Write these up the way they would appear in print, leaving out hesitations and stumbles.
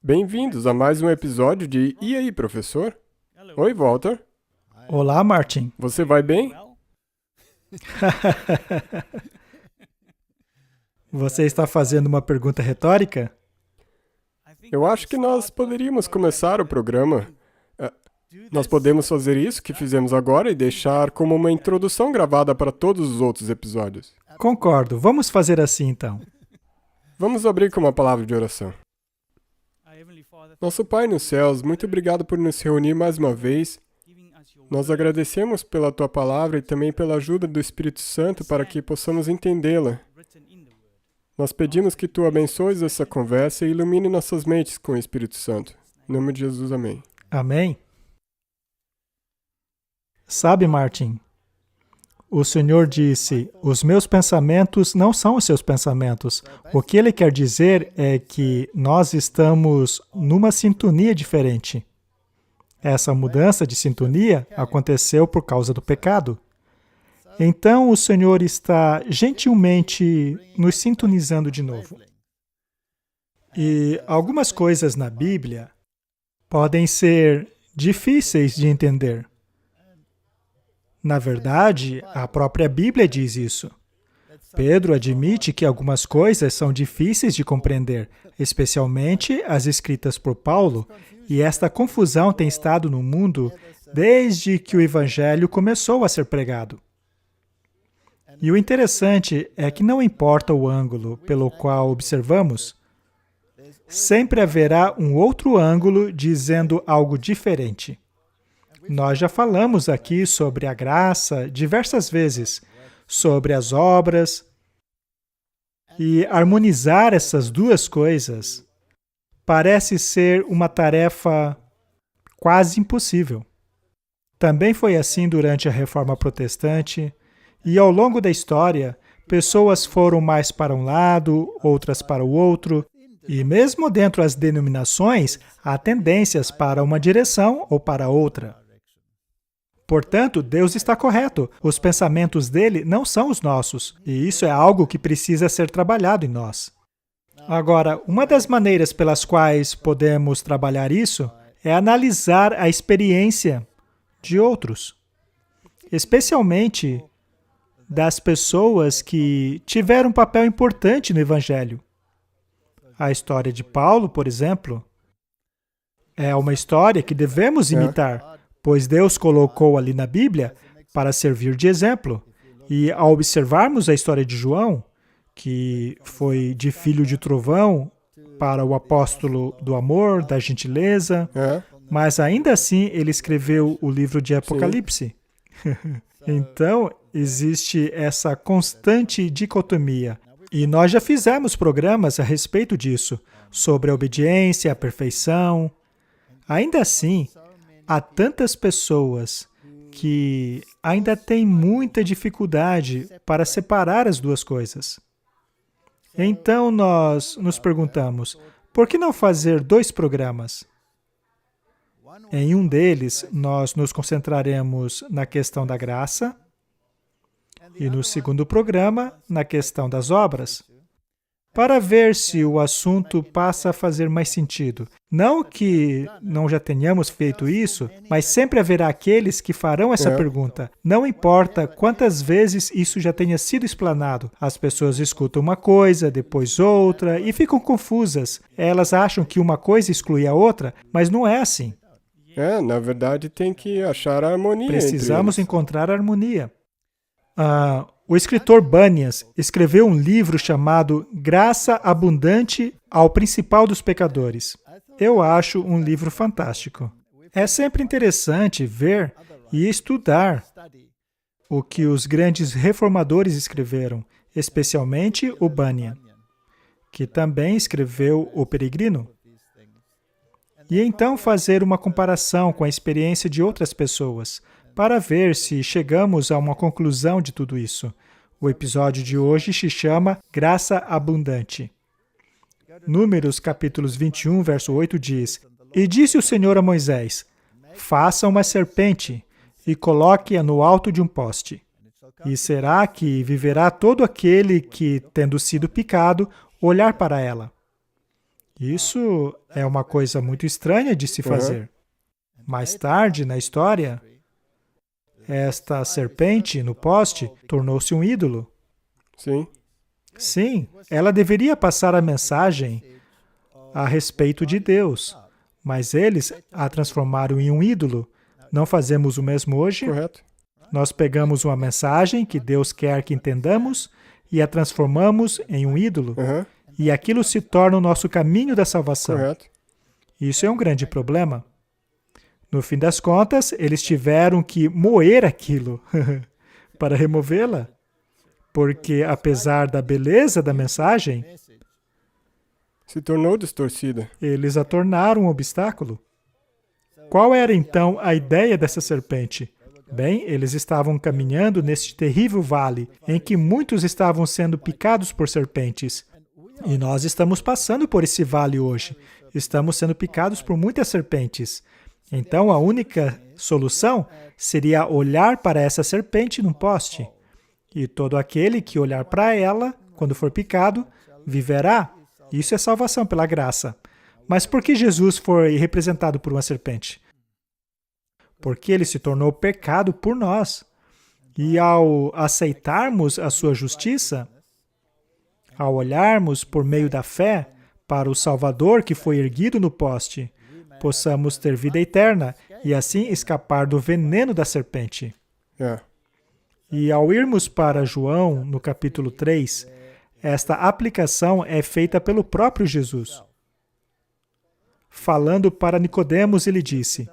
Bem-vindos a mais um episódio de E aí, professor? Oi, Walter. Olá, Martin. Você vai bem? Você está fazendo uma pergunta retórica? Eu acho que nós poderíamos começar o programa. Nós podemos fazer isso que fizemos agora e deixar como uma introdução gravada para todos os outros episódios. Concordo. Vamos fazer assim, então. Vamos abrir com uma palavra de oração. Nosso Pai nos céus, muito obrigado por nos reunir mais uma vez. Nós agradecemos pela Tua palavra e também pela ajuda do Espírito Santo para que possamos entendê-la. Nós pedimos que Tu abençoes essa conversa e ilumine nossas mentes com o Espírito Santo. Em nome de Jesus, amém. Amém? Sabe, Martin, o Senhor disse, os meus pensamentos não são os seus pensamentos. O que Ele quer dizer é que nós estamos numa sintonia diferente. Essa mudança de sintonia aconteceu por causa do pecado. Então, o Senhor está gentilmente nos sintonizando de novo. E algumas coisas na Bíblia podem ser difíceis de entender. Na verdade, a própria Bíblia diz isso. Pedro admite que algumas coisas são difíceis de compreender, especialmente as escritas por Paulo, e esta confusão tem estado no mundo desde que o Evangelho começou a ser pregado. E o interessante é que não importa o ângulo pelo qual observamos, sempre haverá um outro ângulo dizendo algo diferente. Nós já falamos aqui sobre a graça diversas vezes, sobre as obras, e harmonizar essas duas coisas parece ser uma tarefa quase impossível. Também foi assim durante a Reforma Protestante, e ao longo da história, pessoas foram mais para um lado, outras para o outro, e mesmo dentro das denominações, há tendências para uma direção ou para outra. Portanto, Deus está correto. Os pensamentos dele não são os nossos, e isso é algo que precisa ser trabalhado em nós. Agora, uma das maneiras pelas quais podemos trabalhar isso é analisar a experiência de outros, especialmente das pessoas que tiveram um papel importante no Evangelho. A história de Paulo, por exemplo, é uma história que devemos imitar, pois Deus colocou ali na Bíblia para servir de exemplo. E ao observarmos a história de João, que foi de filho de trovão para o apóstolo do amor, da gentileza, mas ainda assim ele escreveu o livro de Apocalipse. Então, existe essa constante dicotomia. E nós já fizemos programas a respeito disso, sobre a obediência, a perfeição. Ainda assim, há tantas pessoas que ainda têm muita dificuldade para separar as duas coisas. Então, nós nos perguntamos, por que não fazer 2 programas? Em um deles, nós nos concentraremos na questão da graça e no segundo programa, na questão das obras, para ver se o assunto passa a fazer mais sentido. Não que não já tenhamos feito isso, mas sempre haverá aqueles que farão essa pergunta. Não importa quantas vezes isso já tenha sido explanado. As pessoas escutam uma coisa, depois outra, e ficam confusas. Elas acham que uma coisa exclui a outra, mas não é assim. Na verdade tem que achar a harmonia. Precisamos encontrar a harmonia. O escritor Bunyan escreveu um livro chamado Graça Abundante ao Principal dos Pecadores. Eu acho um livro fantástico. É sempre interessante ver e estudar o que os grandes reformadores escreveram, especialmente o Bunyan, que também escreveu O Peregrino. E então fazer uma comparação com a experiência de outras pessoas, para ver se chegamos a uma conclusão de tudo isso. O episódio de hoje se chama Graça Abundante. Números, capítulos 21, verso 8 diz, E disse o Senhor a Moisés, Faça uma serpente e coloque-a no alto de um poste. E será que viverá todo aquele que, tendo sido picado, olhar para ela. Isso é uma coisa muito estranha de se fazer. Mais tarde, na história, esta serpente no poste tornou-se um ídolo. Sim. Sim, ela deveria passar a mensagem a respeito de Deus, mas eles a transformaram em um ídolo. Não fazemos o mesmo hoje? Correto. Nós pegamos uma mensagem que Deus quer que entendamos e a transformamos em um ídolo, e aquilo se torna o nosso caminho da salvação. Correto. Isso é um grande problema. No fim das contas, eles tiveram que moer aquilo para removê-la, porque apesar da beleza da mensagem, Se tornou distorcida. eles a tornaram um obstáculo. Qual era então a ideia dessa serpente? Bem, eles estavam caminhando neste terrível vale, em que muitos estavam sendo picados por serpentes. E nós estamos passando por esse vale hoje. Estamos sendo picados por muitas serpentes. Então, a única solução seria olhar para essa serpente num poste. E todo aquele que olhar para ela, quando for picado, viverá. Isso é salvação pela graça. Mas por que Jesus foi representado por uma serpente? Porque ele se tornou pecado por nós. E ao aceitarmos a sua justiça, ao olharmos por meio da fé para o Salvador que foi erguido no poste, possamos ter vida eterna e assim escapar do veneno da serpente. E ao irmos para João, no capítulo 3, esta aplicação é feita pelo próprio Jesus. Falando para Nicodemos, ele disse: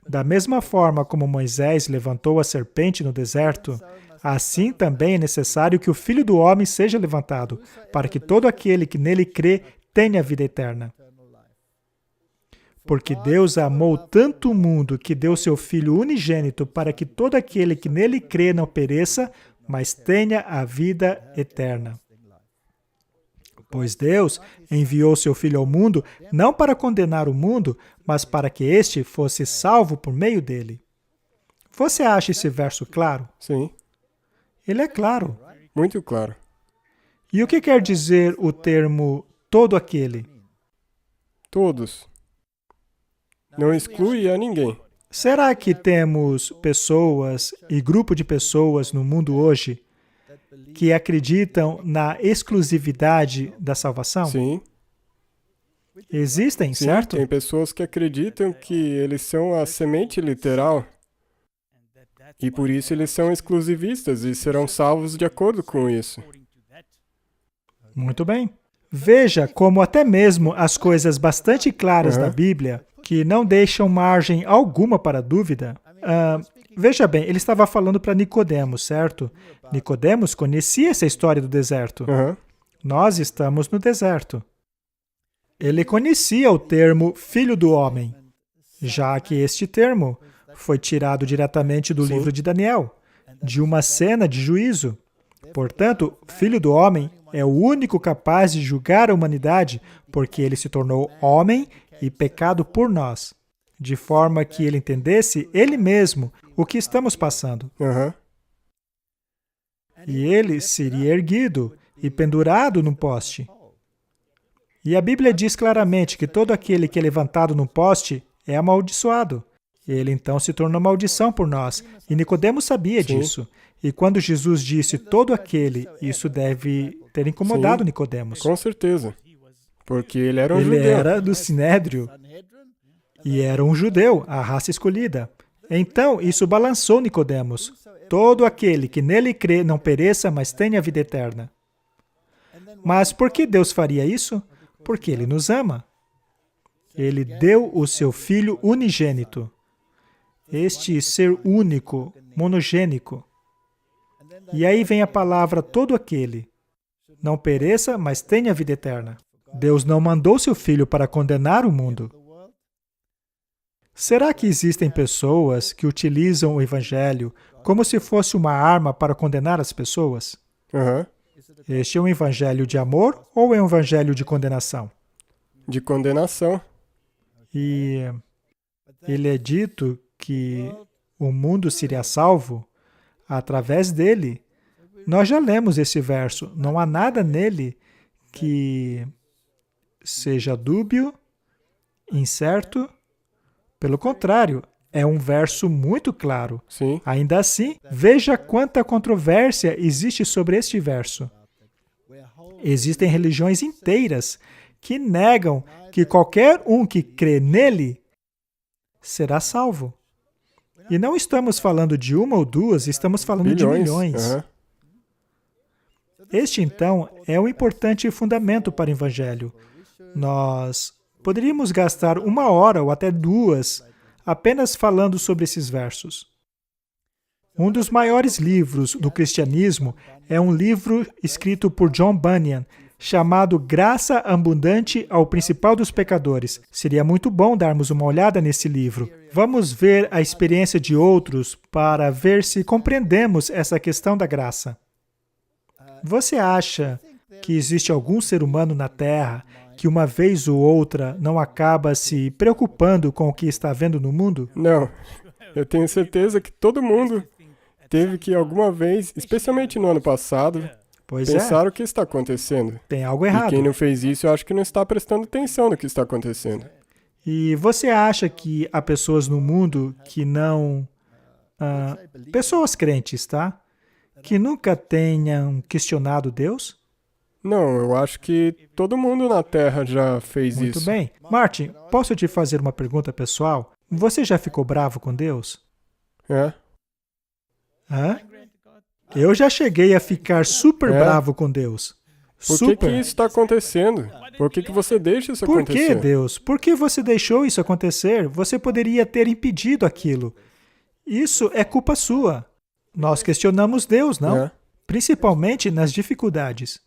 da mesma forma como Moisés levantou a serpente no deserto, assim também é necessário que o Filho do Homem seja levantado, para que todo aquele que nele crê tenha vida eterna. Porque Deus amou tanto o mundo que deu seu Filho unigênito para que todo aquele que nele crê não pereça, mas tenha a vida eterna. Pois Deus enviou seu Filho ao mundo não para condenar o mundo, mas para que este fosse salvo por meio dele. Você acha esse verso claro? Sim. Ele é claro. Muito claro. E o que quer dizer o termo todo aquele? Todos. Não exclui a ninguém. Será que temos pessoas e grupo de pessoas no mundo hoje que acreditam na exclusividade da salvação? Sim. Existem, Sim, certo? tem pessoas que acreditam que eles são a semente literal e por isso eles são exclusivistas e serão salvos de acordo com isso. Muito bem. Veja como até mesmo as coisas bastante claras da Bíblia, que não deixam margem alguma para dúvida. Veja bem, ele estava falando para Nicodemos, certo? Nicodemos conhecia essa história do deserto. Nós estamos no deserto. Ele conhecia o termo Filho do Homem, já que este termo foi tirado diretamente do livro de Daniel, de uma cena de juízo. Portanto, Filho do Homem é o único capaz de julgar a humanidade, porque ele se tornou homem e pecado por nós, de forma que ele entendesse ele mesmo o que estamos passando. E ele seria erguido e pendurado num poste. E a Bíblia diz claramente que todo aquele que é levantado num poste é amaldiçoado. Ele então se tornou maldição por nós. E Nicodemos sabia disso. E quando Jesus disse todo aquele, isso deve ter incomodado Nicodemos. Com certeza. Porque ele era um Ele judeu. era do Sinédrio. E era um judeu, a raça escolhida. Então, isso balançou Nicodemos. Todo aquele que nele crê não pereça, mas tenha vida eterna. Mas por que Deus faria isso? Porque Ele nos ama. Ele deu o seu Filho unigênito. Este ser único, monogênico. E aí vem a palavra todo aquele. Não pereça, mas tenha vida eterna. Deus não mandou seu Filho para condenar o mundo. Será que existem pessoas que utilizam o Evangelho como se fosse uma arma para condenar as pessoas? Este é um Evangelho de amor ou é um Evangelho de condenação? De condenação. E ele é dito que o mundo seria salvo através dele. Nós já lemos esse verso. Não há nada nele que seja dúbio, incerto. Pelo contrário, é um verso muito claro. Sim. Ainda assim, veja quanta controvérsia existe sobre este verso. Existem religiões inteiras que negam que qualquer um que crê nele será salvo. E não estamos falando de uma ou duas, estamos falando de milhões. Aham. Este, então, é um importante fundamento para o Evangelho. Nós poderíamos gastar 1 hora ou até 2 apenas falando sobre esses versos. Um dos maiores livros do cristianismo é um livro escrito por John Bunyan, chamado Graça Abundante ao Principal dos Pecadores. Seria muito bom darmos uma olhada nesse livro. Vamos ver a experiência de outros para ver se compreendemos essa questão da graça. Você acha que existe algum ser humano na Terra que uma vez ou outra não acaba se preocupando com o que está vendo no mundo? Não. Eu tenho certeza que todo mundo teve que alguma vez, especialmente no ano passado, Pois pensar o que está acontecendo. tem algo E errado. quem não fez isso, eu acho que não está prestando atenção no que está acontecendo. E você acha que há pessoas no mundo que não... pessoas crentes, tá? Que nunca tenham questionado Deus? Não, eu acho que todo mundo na Terra já fez Muito isso. bem. Martin, posso te fazer uma pergunta pessoal? Você já ficou bravo com Deus? É? Hã? Eu já cheguei a ficar super bravo com Deus. Por que Super. isso está acontecendo? Por que você deixa isso Por que, acontecer? Deus? Por que você deixou isso acontecer? Você poderia ter impedido aquilo. Isso é culpa sua. Nós questionamos Deus, não? É. Principalmente nas dificuldades.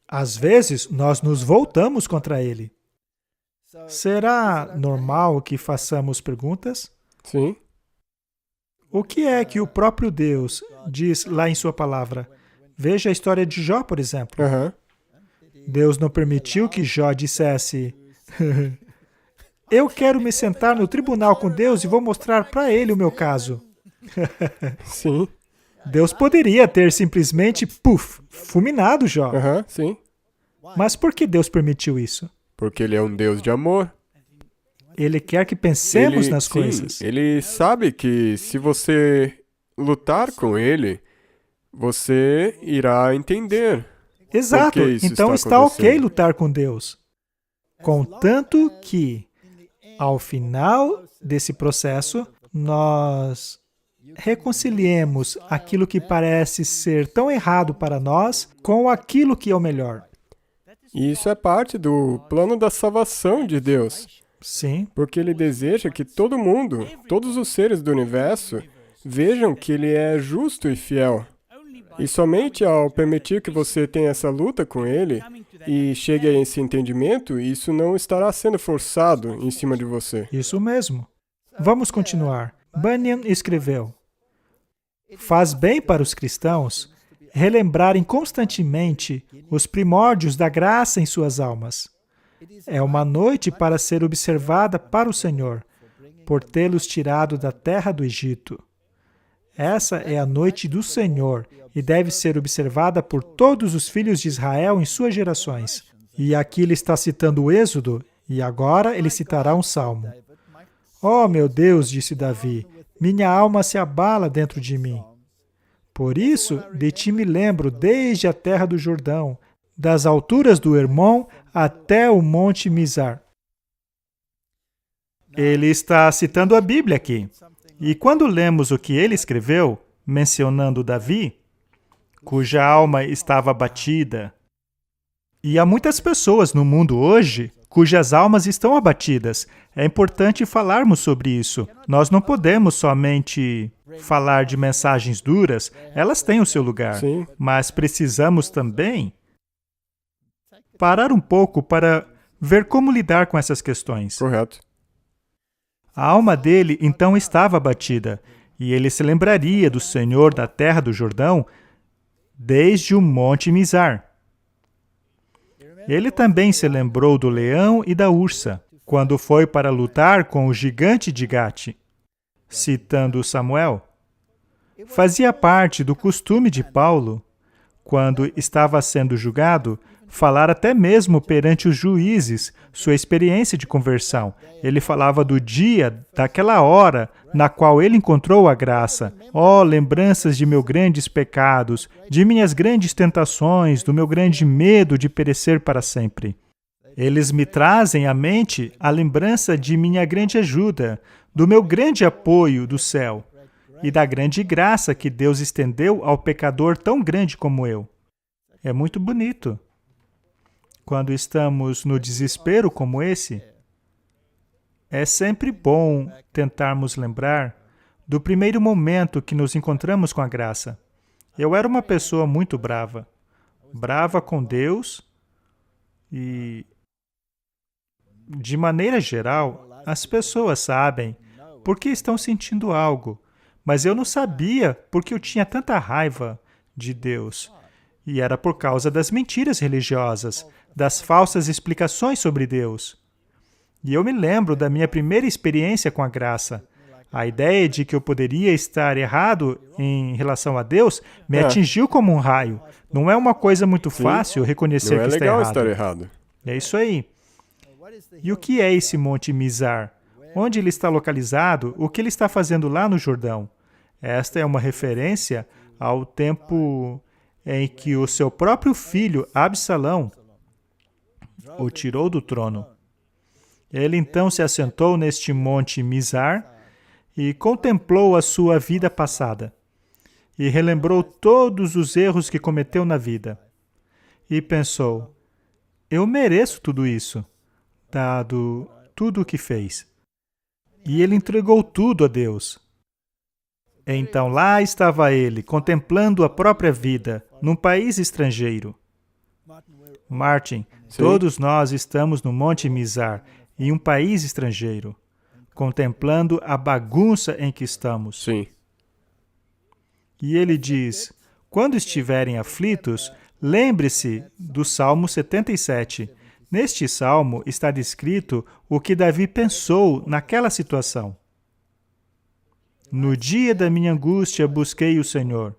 Às vezes, nós nos voltamos contra Ele. Será normal que façamos perguntas? Sim. O que é que o próprio Deus diz lá em sua palavra? Veja a história de Jó, por exemplo. Aham. Deus não permitiu que Jó dissesse: eu quero me sentar no tribunal com Deus e vou mostrar para ele o meu caso. Sim. Deus poderia ter simplesmente, fulminado Jó. Aham. Sim. Mas por que Deus permitiu isso? Porque ele é um Deus de amor. Ele quer que pensemos nas Sim, coisas. ele sabe que se você lutar com ele, você irá entender. Exato. Por que isso Então está está ok acontecendo? lutar com Deus. Contanto que, ao final desse processo, nós reconciliemos aquilo que parece ser tão errado para nós com aquilo que é o melhor. E isso é parte do plano da salvação de Deus. Sim, Porque ele deseja que todo mundo, todos os seres do universo, vejam que ele é justo e fiel. E somente ao permitir que você tenha essa luta com ele e chegue a esse entendimento, isso não estará sendo forçado em cima de você. isso mesmo. Vamos continuar. Bunyan escreveu: faz bem para os cristãos relembrarem constantemente os primórdios da graça em suas almas. É uma noite para ser observada para o Senhor, por tê-los tirado da terra do Egito. Essa é a noite do Senhor e deve ser observada por todos os filhos de Israel em suas gerações. E aqui ele está citando o Êxodo, e agora ele citará um salmo. Oh, meu Deus, disse Davi, minha alma se abala dentro de mim. Por isso, de ti me lembro desde a terra do Jordão, das alturas do Hermon até o monte Mizar. Ele está citando a Bíblia aqui. E quando lemos o que ele escreveu, mencionando Davi, cuja alma estava abatida, e há muitas pessoas no mundo hoje cujas almas estão abatidas. É importante falarmos sobre isso. Nós não podemos somente falar de mensagens duras, elas têm o seu lugar, Sim. mas precisamos também parar um pouco para ver como lidar com essas questões. Correto. A alma dele então estava abatida, e ele se lembraria do Senhor da terra do Jordão desde o monte Mizar. Ele também se lembrou do leão e da ursa, quando foi para lutar com o gigante de Gate. Citando Samuel, fazia parte do costume de Paulo, quando estava sendo julgado, falar até mesmo perante os juízes sua experiência de conversão. Ele falava do dia, daquela hora na qual ele encontrou a graça. Oh, lembranças de meus grandes pecados, de minhas grandes tentações, do meu grande medo de perecer para sempre. Eles me trazem à mente a lembrança de minha grande ajuda, do meu grande apoio do céu e da grande graça que Deus estendeu ao pecador tão grande como eu. É muito bonito. Quando estamos no desespero como esse, é sempre bom tentarmos lembrar do primeiro momento que nos encontramos com a graça. Eu era uma pessoa muito brava. Brava com Deus e, de maneira geral, as pessoas sabem porque estão sentindo algo, mas eu não sabia porque eu tinha tanta raiva de Deus. E era por causa das mentiras religiosas, das falsas explicações sobre Deus. E eu me lembro da minha primeira experiência com a graça. A ideia de que eu poderia estar errado em relação a Deus me atingiu como um raio. Não é uma coisa muito fácil reconhecer que está errado. Não é legal estar errado. É isso aí. E o que é esse Monte Mizar? Onde ele está localizado? O que ele está fazendo lá no Jordão? Esta é uma referência ao tempo em que o seu próprio filho, Absalão, o tirou do trono. Ele então se assentou neste Monte Mizar e contemplou a sua vida passada e relembrou todos os erros que cometeu na vida. E pensou, eu mereço tudo isso, dado tudo o que fez. E ele entregou tudo a Deus. Então lá estava ele, contemplando a própria vida, num país estrangeiro. Martin, todos nós estamos no Monte Mizar, em um país estrangeiro, contemplando a bagunça em que estamos. Sim. E ele diz, quando estiverem aflitos, lembre-se do Salmo 77. Neste salmo está descrito o que Davi pensou naquela situação. No dia da minha angústia busquei o Senhor.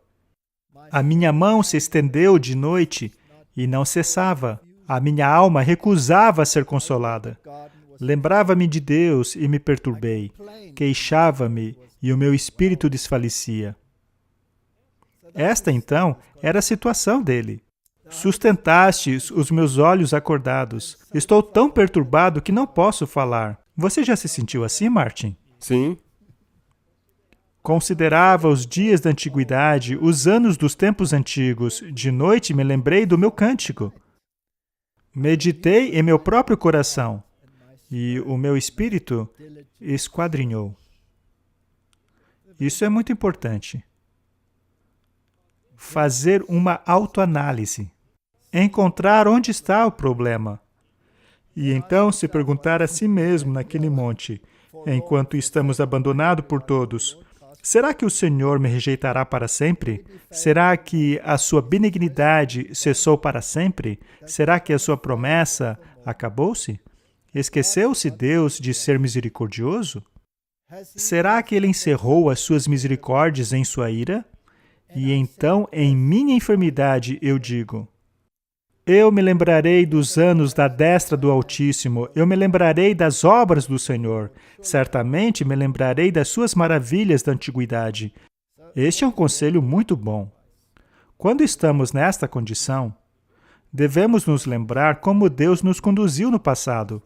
A minha mão se estendeu de noite e não cessava. A minha alma recusava ser consolada. Lembrava-me de Deus e me perturbei. Queixava-me e o meu espírito desfalecia. Esta, então, era a situação dele. Sustentastes os meus olhos acordados. Estou tão perturbado que não posso falar. Você já se sentiu assim, Martin? Sim. Considerava os dias da antiguidade, os anos dos tempos antigos. De noite me lembrei do meu cântico. Meditei em meu próprio coração, e o meu espírito esquadrinhou. Isso é muito importante. Fazer uma autoanálise. Encontrar onde está o problema. E então se perguntar a si mesmo naquele monte, enquanto estamos abandonados por todos, será que o Senhor me rejeitará para sempre? Será que a sua benignidade cessou para sempre? Será que a sua promessa acabou-se? Esqueceu-se Deus de ser misericordioso? Será que Ele encerrou as suas misericórdias em sua ira? E então, em minha enfermidade, eu digo, eu me lembrarei dos anos da destra do Altíssimo, eu me lembrarei das obras do Senhor, certamente me lembrarei das suas maravilhas da antiguidade. Este é um conselho muito bom. Quando estamos nesta condição, devemos nos lembrar como Deus nos conduziu no passado.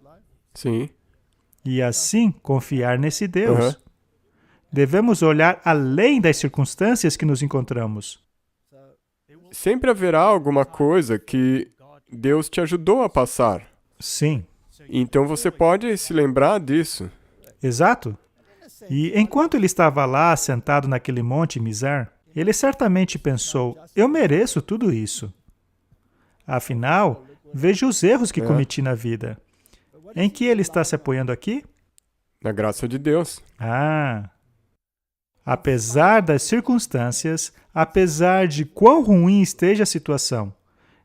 Sim. E assim confiar nesse Deus. Devemos olhar além das circunstâncias que nos encontramos. Sempre haverá alguma coisa que Deus te ajudou a passar. Sim. Então você pode se lembrar disso. Exato. E enquanto ele estava lá, sentado naquele monte Mizar, ele certamente pensou, eu mereço tudo isso. Afinal, veja os erros que cometi na vida. Em que ele está se apoiando aqui? Na graça de Deus. Apesar das circunstâncias, apesar de quão ruim esteja a situação,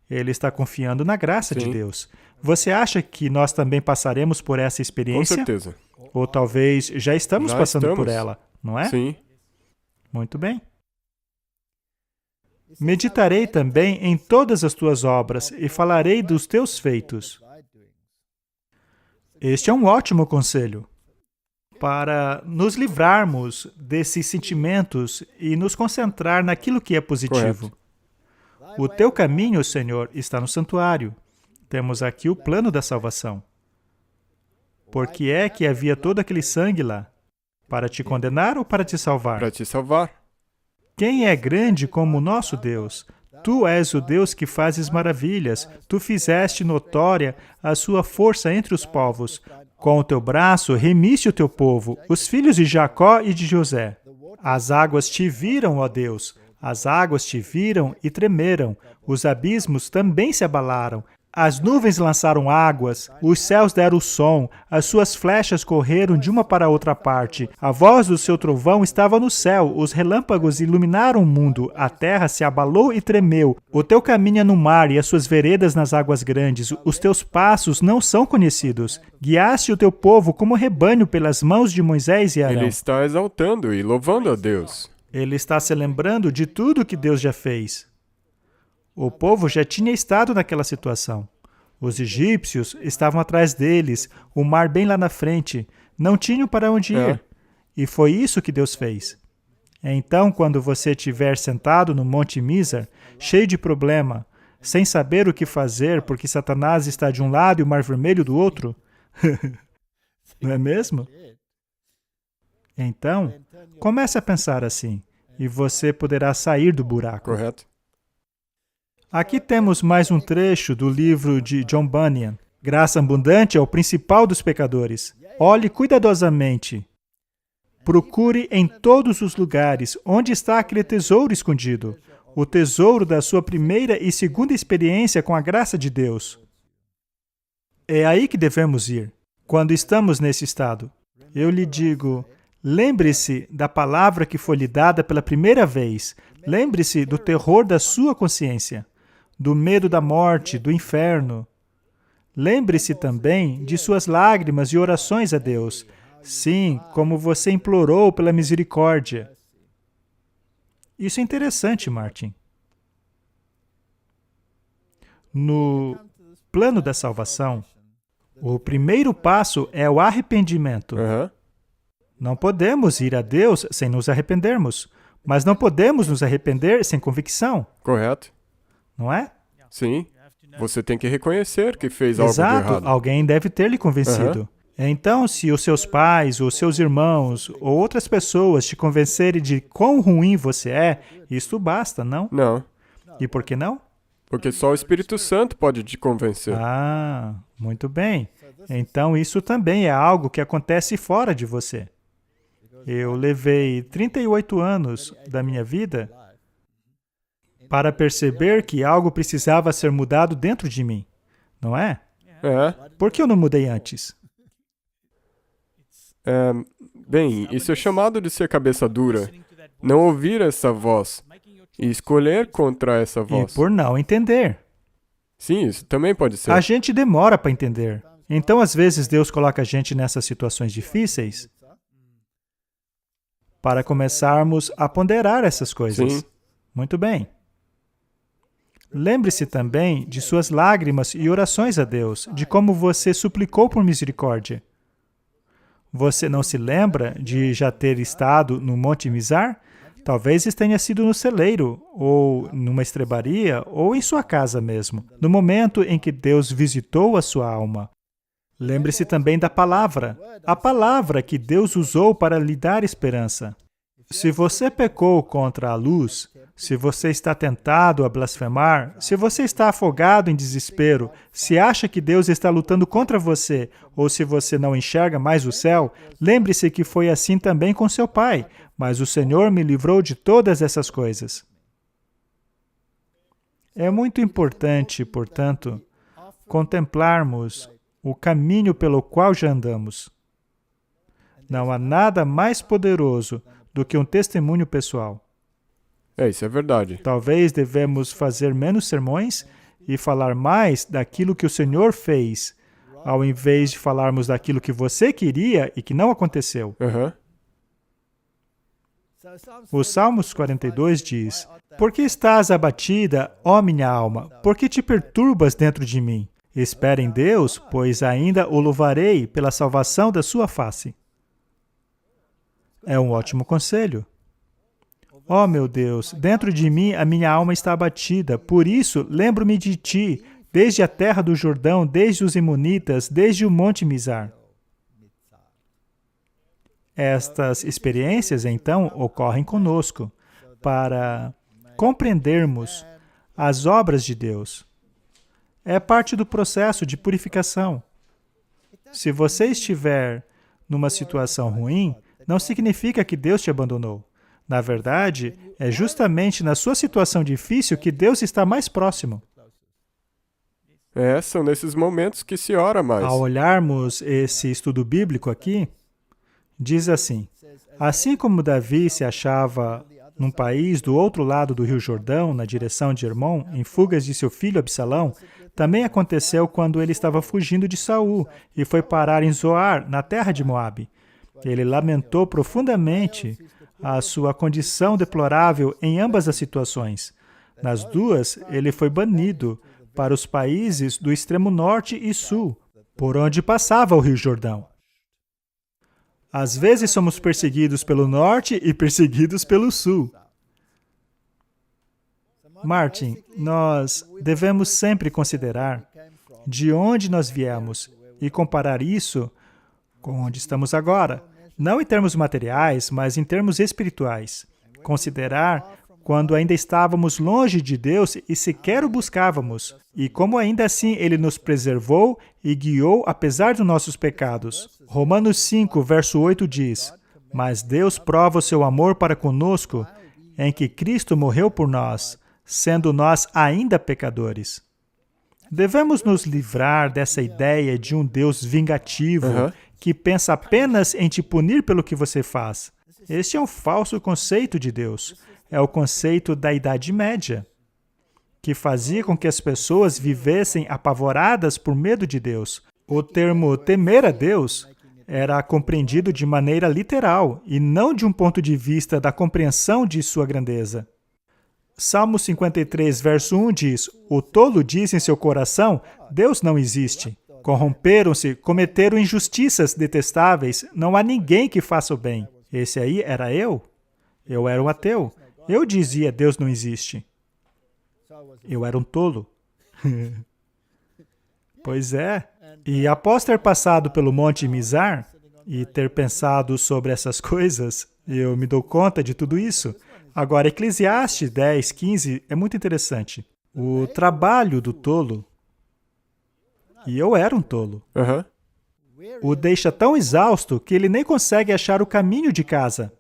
ele está confiando na graça de Deus. Você acha que nós também passaremos por essa experiência? Com certeza. Ou talvez já estamos passando por ela, não é? Sim. Muito bem. Meditarei também em todas as tuas obras e falarei dos teus feitos. Este é um ótimo conselho para nos livrarmos desses sentimentos e nos concentrar naquilo que é positivo. Correto. O teu caminho, Senhor, está no santuário. Temos aqui o plano da salvação. Por que é que havia todo aquele sangue lá? Para te condenar ou para te salvar? Para te salvar. Quem é grande como o nosso Deus? Tu és o Deus que fazes maravilhas. Tu fizeste notória a sua força entre os povos. Com o teu braço remiste o teu povo, os filhos de Jacó e de José. As águas te viram, ó Deus. As águas te viram e tremeram. Os abismos também se abalaram. As nuvens lançaram águas, os céus deram som, as suas flechas correram de uma para outra parte. A voz do seu trovão estava no céu, os relâmpagos iluminaram o mundo, a terra se abalou e tremeu. O teu caminho é no mar e as suas veredas nas águas grandes, os teus passos não são conhecidos. Guiaste o teu povo como rebanho pelas mãos de Moisés e Arão. Ele está exaltando e louvando a Deus. Ele está se lembrando de tudo que Deus já fez. O povo já tinha estado naquela situação. Os egípcios estavam atrás deles, o mar bem lá na frente, não tinham para onde ir. E foi isso que Deus fez. Então, quando você estiver sentado no Monte Mizar, cheio de problema, sem saber o que fazer porque Satanás está de um lado e o Mar Vermelho do outro, não é mesmo? Então, comece a pensar assim, e você poderá sair do buraco. Correto. Aqui temos mais um trecho do livro de John Bunyan. Graça abundante é o principal dos pecadores. Olhe cuidadosamente. Procure em todos os lugares onde está aquele tesouro escondido. O tesouro da sua primeira e segunda experiência com a graça de Deus. É aí que devemos ir, quando estamos nesse estado. Eu lhe digo, lembre-se da palavra que foi lhe dada pela primeira vez. Lembre-se do terror da sua consciência, do medo da morte, do inferno. Lembre-se também de suas lágrimas e orações a Deus. Sim, como você implorou pela misericórdia. Isso é interessante, Martin. No plano da salvação, o primeiro passo é o arrependimento. Não podemos ir a Deus sem nos arrependermos, mas não podemos nos arrepender sem convicção. Correto. Não é? Sim. Você tem que reconhecer que fez algo de Exato. errado. Alguém deve ter lhe convencido. Então, se os seus pais, os seus irmãos ou outras pessoas te convencerem de quão ruim você é, isso basta, não? Não. E por que não? Porque só o Espírito Santo pode te convencer. Ah, muito bem. Então, isso também é algo que acontece fora de você. Eu levei 38 anos da minha vida para perceber que algo precisava ser mudado dentro de mim, não é? Por que eu não mudei antes? Bem, isso é chamado de ser cabeça dura. Não ouvir essa voz e escolher contra essa voz. E por não entender. Sim, isso também pode ser. A gente demora para entender. Então, às vezes, Deus coloca a gente nessas situações difíceis para começarmos a ponderar essas coisas. Sim. Muito bem. Lembre-se também de suas lágrimas e orações a Deus, de como você suplicou por misericórdia. Você não se lembra de já ter estado no Monte Mizar? Talvez tenha sido no celeiro, ou numa estrebaria, ou em sua casa mesmo, no momento em que Deus visitou a sua alma. Lembre-se também da palavra, a palavra que Deus usou para lhe dar esperança. Se você pecou contra a luz, se você está tentado a blasfemar, se você está afogado em desespero, se acha que Deus está lutando contra você, ou se você não enxerga mais o céu, lembre-se que foi assim também com seu pai, mas o Senhor me livrou de todas essas coisas. É muito importante, portanto, contemplarmos o caminho pelo qual já andamos. Não há nada mais poderoso do que um testemunho pessoal. Isso é verdade. Talvez devemos fazer menos sermões e falar mais daquilo que o Senhor fez, ao invés de falarmos daquilo que você queria e que não aconteceu. O Salmos 42 diz: Por que estás abatida, ó minha alma? Por que te perturbas dentro de mim? Espera em Deus, pois ainda o louvarei pela salvação da sua face. É um ótimo conselho. Ó meu Deus, dentro de mim a minha alma está abatida, por isso lembro-me de ti, desde a terra do Jordão, desde os Emonitas, desde o monte Mizar. Estas experiências, então, ocorrem conosco para compreendermos as obras de Deus. É parte do processo de purificação. Se você estiver numa situação ruim, não significa que Deus te abandonou. Na verdade, é justamente na sua situação difícil que Deus está mais próximo. São nesses momentos que se ora mais. Ao olharmos esse estudo bíblico aqui, diz assim: assim como Davi se achava num país do outro lado do Rio Jordão, na direção de Hermon, em fugas de seu filho Absalão, também aconteceu quando ele estava fugindo de Saul e foi parar em Zoar, na terra de Moabe. Ele lamentou profundamente a sua condição deplorável em ambas as situações. Nas duas, ele foi banido para os países do extremo norte e sul, por onde passava o Rio Jordão. Às vezes somos perseguidos pelo norte e perseguidos pelo sul. Martin, nós devemos sempre considerar de onde nós viemos e comparar isso com onde estamos agora. Não em termos materiais, mas em termos espirituais. Considerar quando ainda estávamos longe de Deus e sequer o buscávamos, e como ainda assim Ele nos preservou e guiou apesar dos nossos pecados. Romanos 5, verso 8 diz: Mas Deus prova o seu amor para conosco, em que Cristo morreu por nós, sendo nós ainda pecadores. Devemos nos livrar dessa ideia de um Deus vingativo, que pensa apenas em te punir pelo que você faz. Este é um falso conceito de Deus. É o conceito da Idade Média, que fazia com que as pessoas vivessem apavoradas por medo de Deus. O termo temer a Deus era compreendido de maneira literal e não de um ponto de vista da compreensão de sua grandeza. Salmo 53, verso 1 diz: O tolo diz em seu coração, Deus não existe. Corromperam-se, cometeram injustiças detestáveis, não há ninguém que faça o bem. Esse aí era eu? Eu era um ateu. Eu dizia, Deus não existe. Eu era um tolo. Pois é. E após ter passado pelo Monte Mizar e ter pensado sobre essas coisas, eu me dou conta de tudo isso. Agora, Eclesiastes 10, 15 é muito interessante. O trabalho do tolo, e eu era um tolo, o deixa tão exausto que ele nem consegue achar o caminho de casa.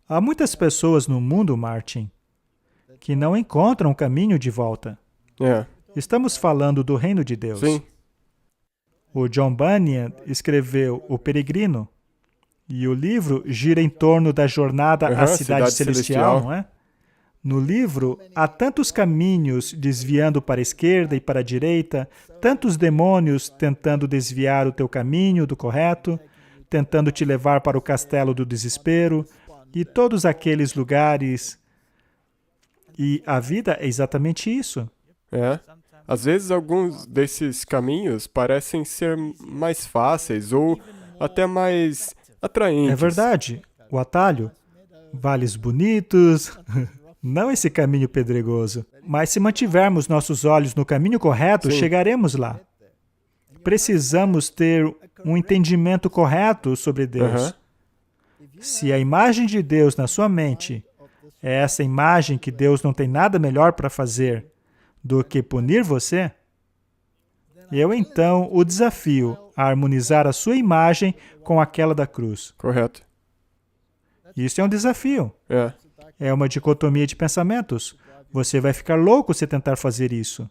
Há muitas pessoas no mundo, Martin, que não encontram o caminho de volta. Estamos falando do reino de Deus. Sim. O John Bunyan escreveu O Peregrino, e o livro gira em torno da jornada à cidade celestial, não é? No livro, há tantos caminhos desviando para a esquerda e para a direita, tantos demônios tentando desviar o teu caminho do correto, tentando te levar para o castelo do desespero, e todos aqueles lugares. E a vida é exatamente isso. Às vezes, alguns desses caminhos parecem ser mais fáceis ou até mais atraentes. É verdade. O atalho, vales bonitos, não esse caminho pedregoso. Mas se mantivermos nossos olhos no caminho correto, chegaremos lá. Precisamos ter um entendimento correto sobre Deus. Se a imagem de Deus na sua mente é essa imagem que Deus não tem nada melhor para fazer do que punir você, eu então o desafio a harmonizar a sua imagem com aquela da cruz. Correto. Isso é um desafio. É uma dicotomia de pensamentos. Você vai ficar louco se tentar fazer isso.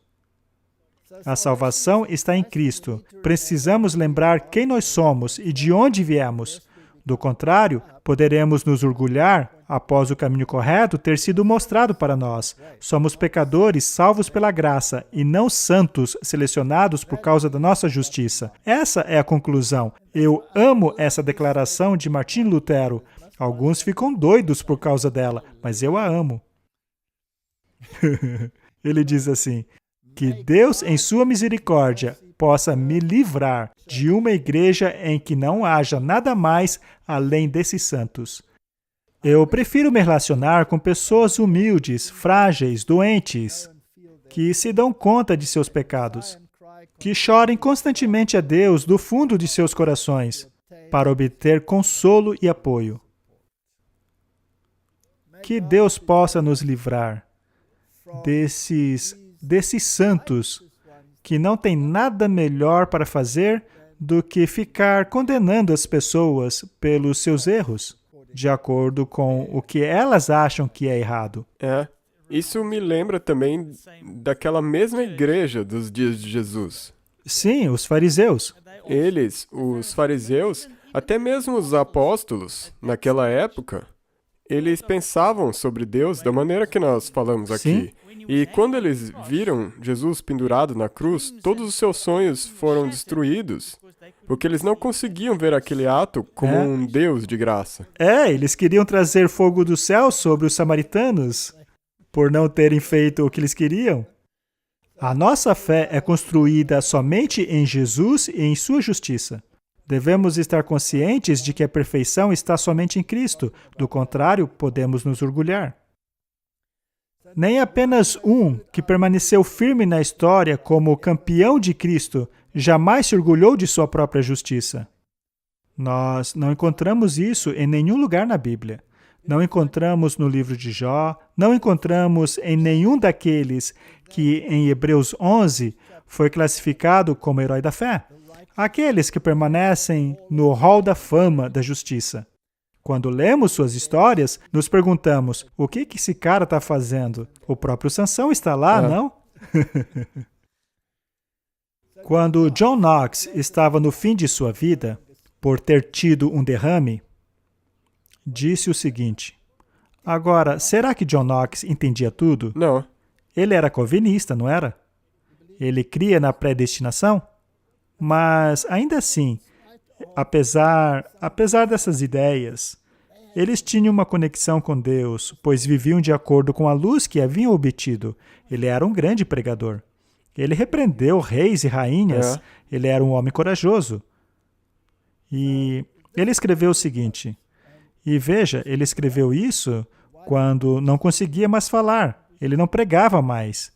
A salvação está em Cristo. Precisamos lembrar quem nós somos e de onde viemos. Do contrário, poderemos nos orgulhar, após o caminho correto ter sido mostrado para nós. Somos pecadores salvos pela graça e não santos selecionados por causa da nossa justiça. Essa é a conclusão. Eu amo essa declaração de Martim Lutero. Alguns ficam doidos por causa dela, mas eu a amo. Ele diz assim, que Deus, em sua misericórdia, possa me livrar de uma igreja em que não haja nada mais além desses santos. Eu prefiro me relacionar com pessoas humildes, frágeis, doentes, que se dão conta de seus pecados, que chorem constantemente a Deus do fundo de seus corações, para obter consolo e apoio. Que Deus possa nos livrar desses santos que não têm nada melhor para fazer do que ficar condenando as pessoas pelos seus erros, de acordo com o que elas acham que é errado. Isso me lembra também daquela mesma igreja dos dias de Jesus. Sim, os fariseus. Eles, os fariseus, até mesmo os apóstolos, naquela época, eles pensavam sobre Deus da maneira que nós falamos aqui. Sim. E quando eles viram Jesus pendurado na cruz, todos os seus sonhos foram destruídos, porque eles não conseguiam ver aquele ato como um Deus de graça. Eles queriam trazer fogo do céu sobre os samaritanos, por não terem feito o que eles queriam. A nossa fé é construída somente em Jesus e em sua justiça. Devemos estar conscientes de que a perfeição está somente em Cristo, do contrário, podemos nos orgulhar. Nem apenas um que permaneceu firme na história como campeão de Cristo jamais se orgulhou de sua própria justiça. Nós não encontramos isso em nenhum lugar na Bíblia. Não encontramos no livro de Jó, não encontramos em nenhum daqueles que em Hebreus 11 foi classificado como herói da fé. Aqueles que permanecem no hall da fama da justiça. Quando lemos suas histórias, nos perguntamos, o que esse cara está fazendo? O próprio Sansão está lá, não? Quando John Knox estava no fim de sua vida, por ter tido um derrame, disse o seguinte, agora, será que John Knox entendia tudo? Não. Ele era calvinista, não era? Ele cria na predestinação? Mas, ainda assim, apesar dessas ideias, eles tinham uma conexão com Deus, pois viviam de acordo com a luz que haviam obtido. Ele era um grande pregador. Ele repreendeu reis e rainhas. Ele era um homem corajoso. E ele escreveu o seguinte, e veja, ele escreveu isso quando não conseguia mais falar. Ele não pregava mais,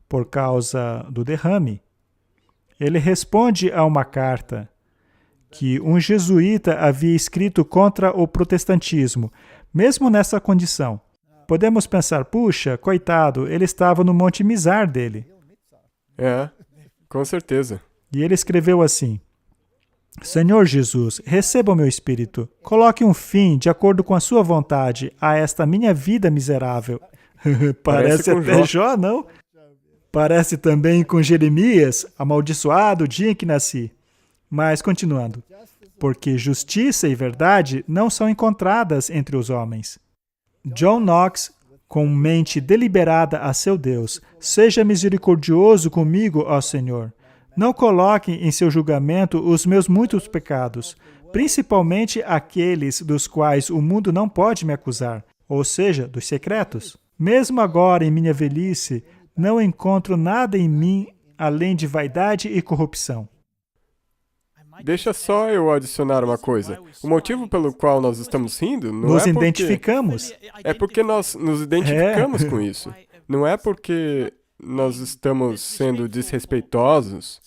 por causa do derrame. Ele responde a uma carta que um jesuíta havia escrito contra o protestantismo, mesmo nessa condição. Podemos pensar, puxa, coitado, ele estava no Monte Mizar dele. Com certeza. E ele escreveu assim, Senhor Jesus, receba o meu espírito, coloque um fim, de acordo com a sua vontade, a esta minha vida miserável. Parece até Jó, não? Parece também com Jeremias, amaldiçoado o dia em que nasci. Mas, continuando, porque justiça e verdade não são encontradas entre os homens. John Knox, com mente deliberada a seu Deus, seja misericordioso comigo, ó Senhor. Não coloque em seu julgamento os meus muitos pecados, principalmente aqueles dos quais o mundo não pode me acusar, ou seja, dos secretos. Mesmo agora, em minha velhice, não encontro nada em mim além de vaidade e corrupção. Deixa só eu adicionar uma coisa. O motivo pelo qual nós estamos rindo não Nos é porque... identificamos. É porque nós nos identificamos com isso. Não é porque nós estamos sendo desrespeitosos.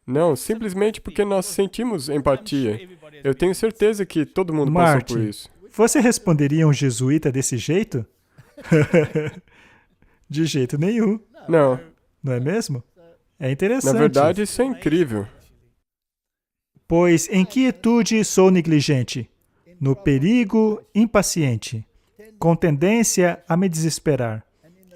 Não, simplesmente porque nós sentimos empatia. Eu tenho certeza que todo mundo passou por isso. Você responderia a um jesuíta desse jeito? De jeito nenhum. Não. Não é mesmo? É interessante. Na verdade, isso é incrível. Pois em quietude sou negligente, no perigo impaciente, com tendência a me desesperar.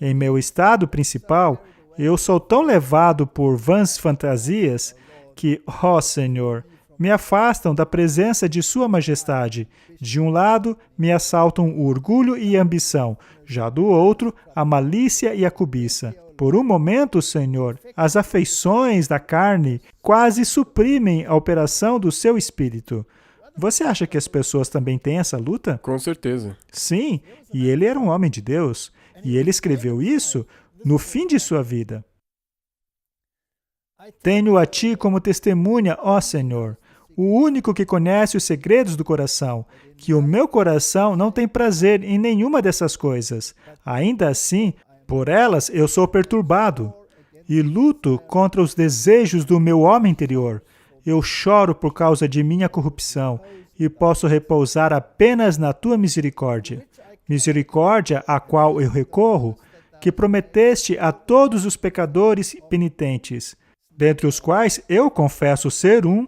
Em meu estado principal, eu sou tão levado por vãs fantasias que, ó Senhor, me afastam da presença de Sua Majestade. De um lado, me assaltam o orgulho e a ambição, já do outro, a malícia e a cobiça. Por um momento, Senhor, as afeições da carne quase suprimem a operação do Seu Espírito. Você acha que as pessoas também têm essa luta? Com certeza. Sim, e ele era um homem de Deus, e ele escreveu isso no fim de sua vida. Tenho a ti como testemunha, ó Senhor, o único que conhece os segredos do coração, que o meu coração não tem prazer em nenhuma dessas coisas. Ainda assim, por elas eu sou perturbado e luto contra os desejos do meu homem interior. Eu choro por causa de minha corrupção e posso repousar apenas na tua misericórdia. Misericórdia a qual eu recorro, que prometeste a todos os pecadores penitentes, dentre os quais eu confesso ser um,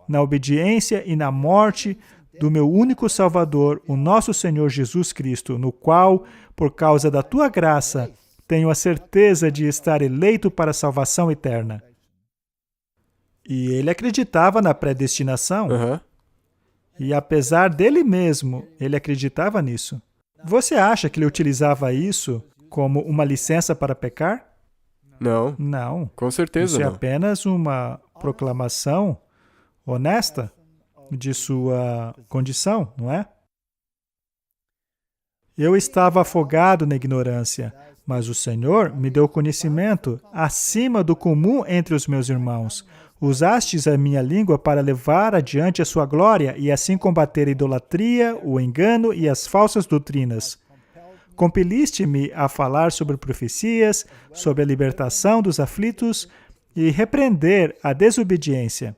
na obediência e na morte do meu único Salvador, o nosso Senhor Jesus Cristo, no qual, por causa da tua graça, tenho a certeza de estar eleito para a salvação eterna. E ele acreditava na predestinação. Aham. E apesar dele mesmo, ele acreditava nisso. Você acha que ele utilizava isso como uma licença para pecar? Não, Não. com certeza Isso é não. apenas uma proclamação honesta de sua condição, não é? Eu estava afogado na ignorância, mas o Senhor me deu conhecimento acima do comum entre os meus irmãos. Usastes a minha língua para levar adiante a sua glória e assim combater a idolatria, o engano e as falsas doutrinas. Compeliste-me a falar sobre profecias, sobre a libertação dos aflitos e repreender a desobediência.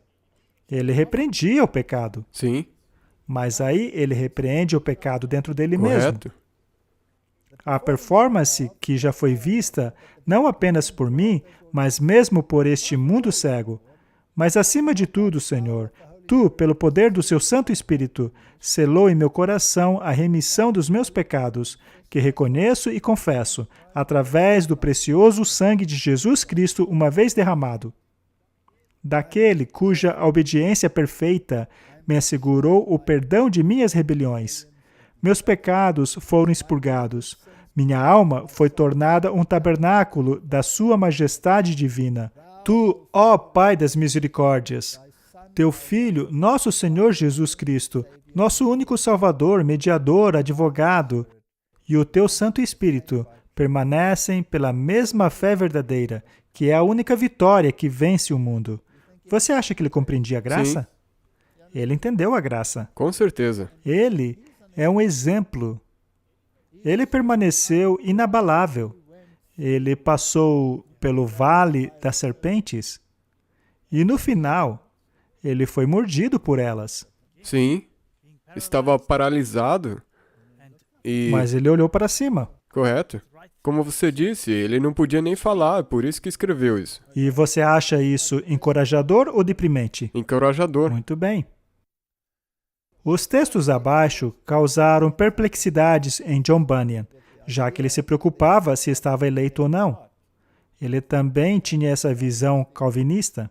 Ele repreendia o pecado, Sim, mas aí ele repreende o pecado dentro dele mesmo. correto. A performance que já foi vista, não apenas por mim, mas mesmo por este mundo cego. Mas acima de tudo, Senhor, Tu, pelo poder do Seu Santo Espírito, selou em meu coração a remissão dos meus pecados, que reconheço e confesso, através do precioso sangue de Jesus Cristo uma vez derramado. Daquele cuja obediência perfeita me assegurou o perdão de minhas rebeliões. Meus pecados foram expurgados. Minha alma foi tornada um tabernáculo da Sua majestade divina. Tu, ó Pai das misericórdias, Teu Filho, nosso Senhor Jesus Cristo, nosso único Salvador, mediador, advogado, e o Teu Santo Espírito permanecem pela mesma fé verdadeira, que é a única vitória que vence o mundo. Você acha que ele compreendia a graça? Ele entendeu a graça. Com certeza. Ele é um exemplo. Ele permaneceu inabalável. Ele passou pelo vale das serpentes e, no final, ele foi mordido por elas. Sim, estava paralisado e... Mas ele olhou para cima. Correto. Como você disse, ele não podia nem falar, por isso que escreveu isso. E você acha isso encorajador ou deprimente? Encorajador. Muito bem. Os textos abaixo causaram perplexidades em John Bunyan, já que ele se preocupava se estava eleito ou não. Ele também tinha essa visão calvinista.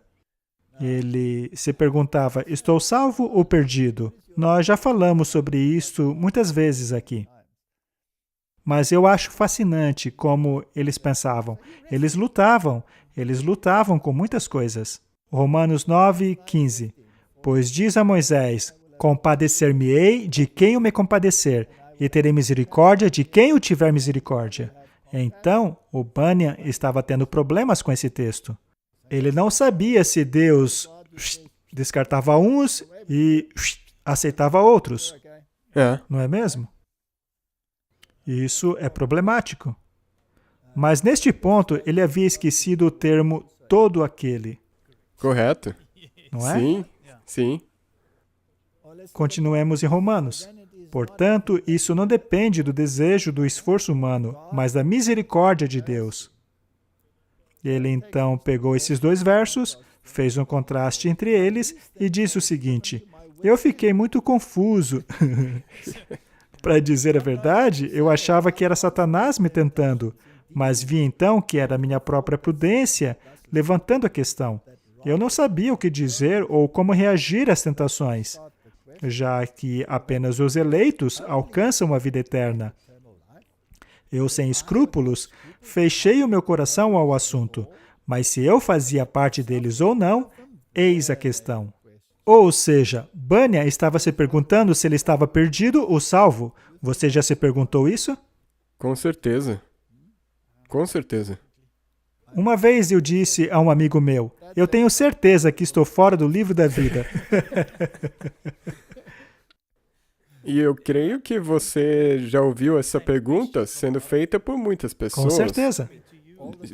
Ele se perguntava, estou salvo ou perdido? Nós já falamos sobre isso muitas vezes aqui. Mas eu acho fascinante como eles pensavam. Eles lutavam com muitas coisas. Romanos 9:15. Pois diz a Moisés, compadecer-me-ei de quem eu me compadecer, e terei misericórdia de quem eu tiver misericórdia. Então, o Bunyan estava tendo problemas com esse texto. Ele não sabia se Deus descartava uns e aceitava outros. É. Não é mesmo? Isso é problemático. Mas neste ponto, ele havia esquecido o termo todo aquele. Correto. Não é? Sim, sim. Continuemos em Romanos. Portanto, isso não depende do desejo do esforço humano, mas da misericórdia de Deus. Ele então pegou esses dois versos, fez um contraste entre eles e disse o seguinte, eu fiquei muito confuso. Para dizer a verdade, eu achava que era Satanás me tentando, mas vi então que era a minha própria prudência levantando a questão. Eu não sabia o que dizer ou como reagir às tentações, já que apenas os eleitos alcançam a vida eterna. Eu, sem escrúpulos, fechei o meu coração ao assunto, mas se eu fazia parte deles ou não, eis a questão. Ou seja, Banya estava se perguntando se ele estava perdido ou salvo. Você já se perguntou isso? Com certeza. Com certeza. Uma vez eu disse a um amigo meu, eu tenho certeza que estou fora do livro da vida. E eu creio que você já ouviu essa pergunta sendo feita por muitas pessoas. Com certeza.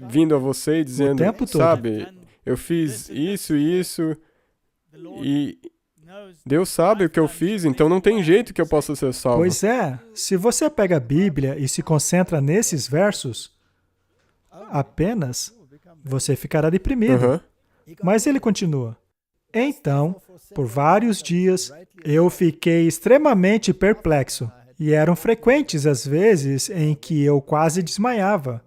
Vindo a você e dizendo, tempo todo. sabe, eu fiz isso e isso, e Deus sabe o que eu fiz, então não tem jeito que eu possa ser salvo. Pois é, se você pega a Bíblia e se concentra nesses versos, apenas você ficará deprimido. Aham. Mas ele continua. Então, por vários dias, eu fiquei extremamente perplexo. E eram frequentes as vezes em que eu quase desmaiava.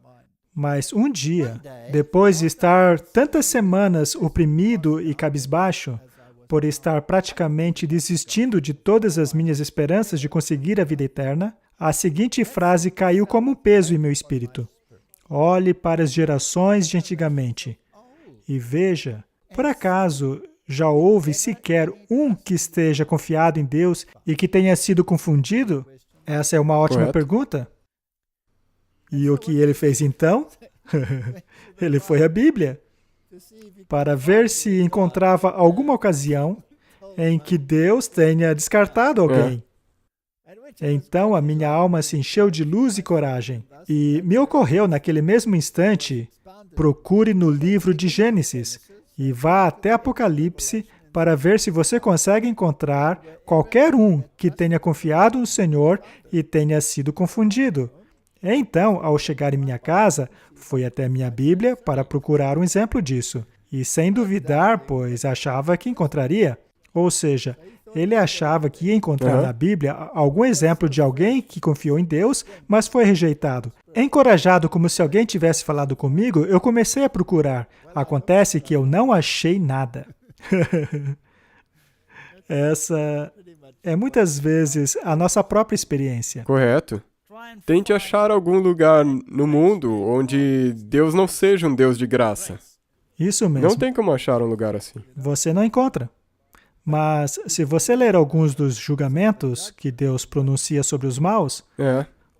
Mas um dia, depois de estar tantas semanas oprimido e cabisbaixo, por estar praticamente desistindo de todas as minhas esperanças de conseguir a vida eterna, a seguinte frase caiu como um peso em meu espírito. Olhe para as gerações de antigamente e veja, por acaso já houve sequer um que esteja confiado em Deus e que tenha sido confundido? Essa é uma ótima Correto. pergunta. E o que ele fez então? Ele foi à Bíblia para ver se encontrava alguma ocasião em que Deus tenha descartado alguém. Então a minha alma se encheu de luz e coragem. E me ocorreu naquele mesmo instante, procure no livro de Gênesis e vá até Apocalipse para ver se você consegue encontrar qualquer um que tenha confiado no Senhor e tenha sido confundido. Então, ao chegar em minha casa, fui até minha Bíblia para procurar um exemplo disso. E sem duvidar, pois achava que encontraria. Ou seja, ele achava que ia encontrar na Bíblia algum exemplo de alguém que confiou em Deus, mas foi rejeitado. Encorajado como se alguém tivesse falado comigo, eu comecei a procurar. Acontece que eu não achei nada. Essa é muitas vezes a nossa própria experiência. Correto. Tente achar algum lugar no mundo onde Deus não seja um Deus de graça. Isso mesmo. Não tem como achar um lugar assim. Você não encontra. Mas se você ler alguns dos julgamentos que Deus pronuncia sobre os maus,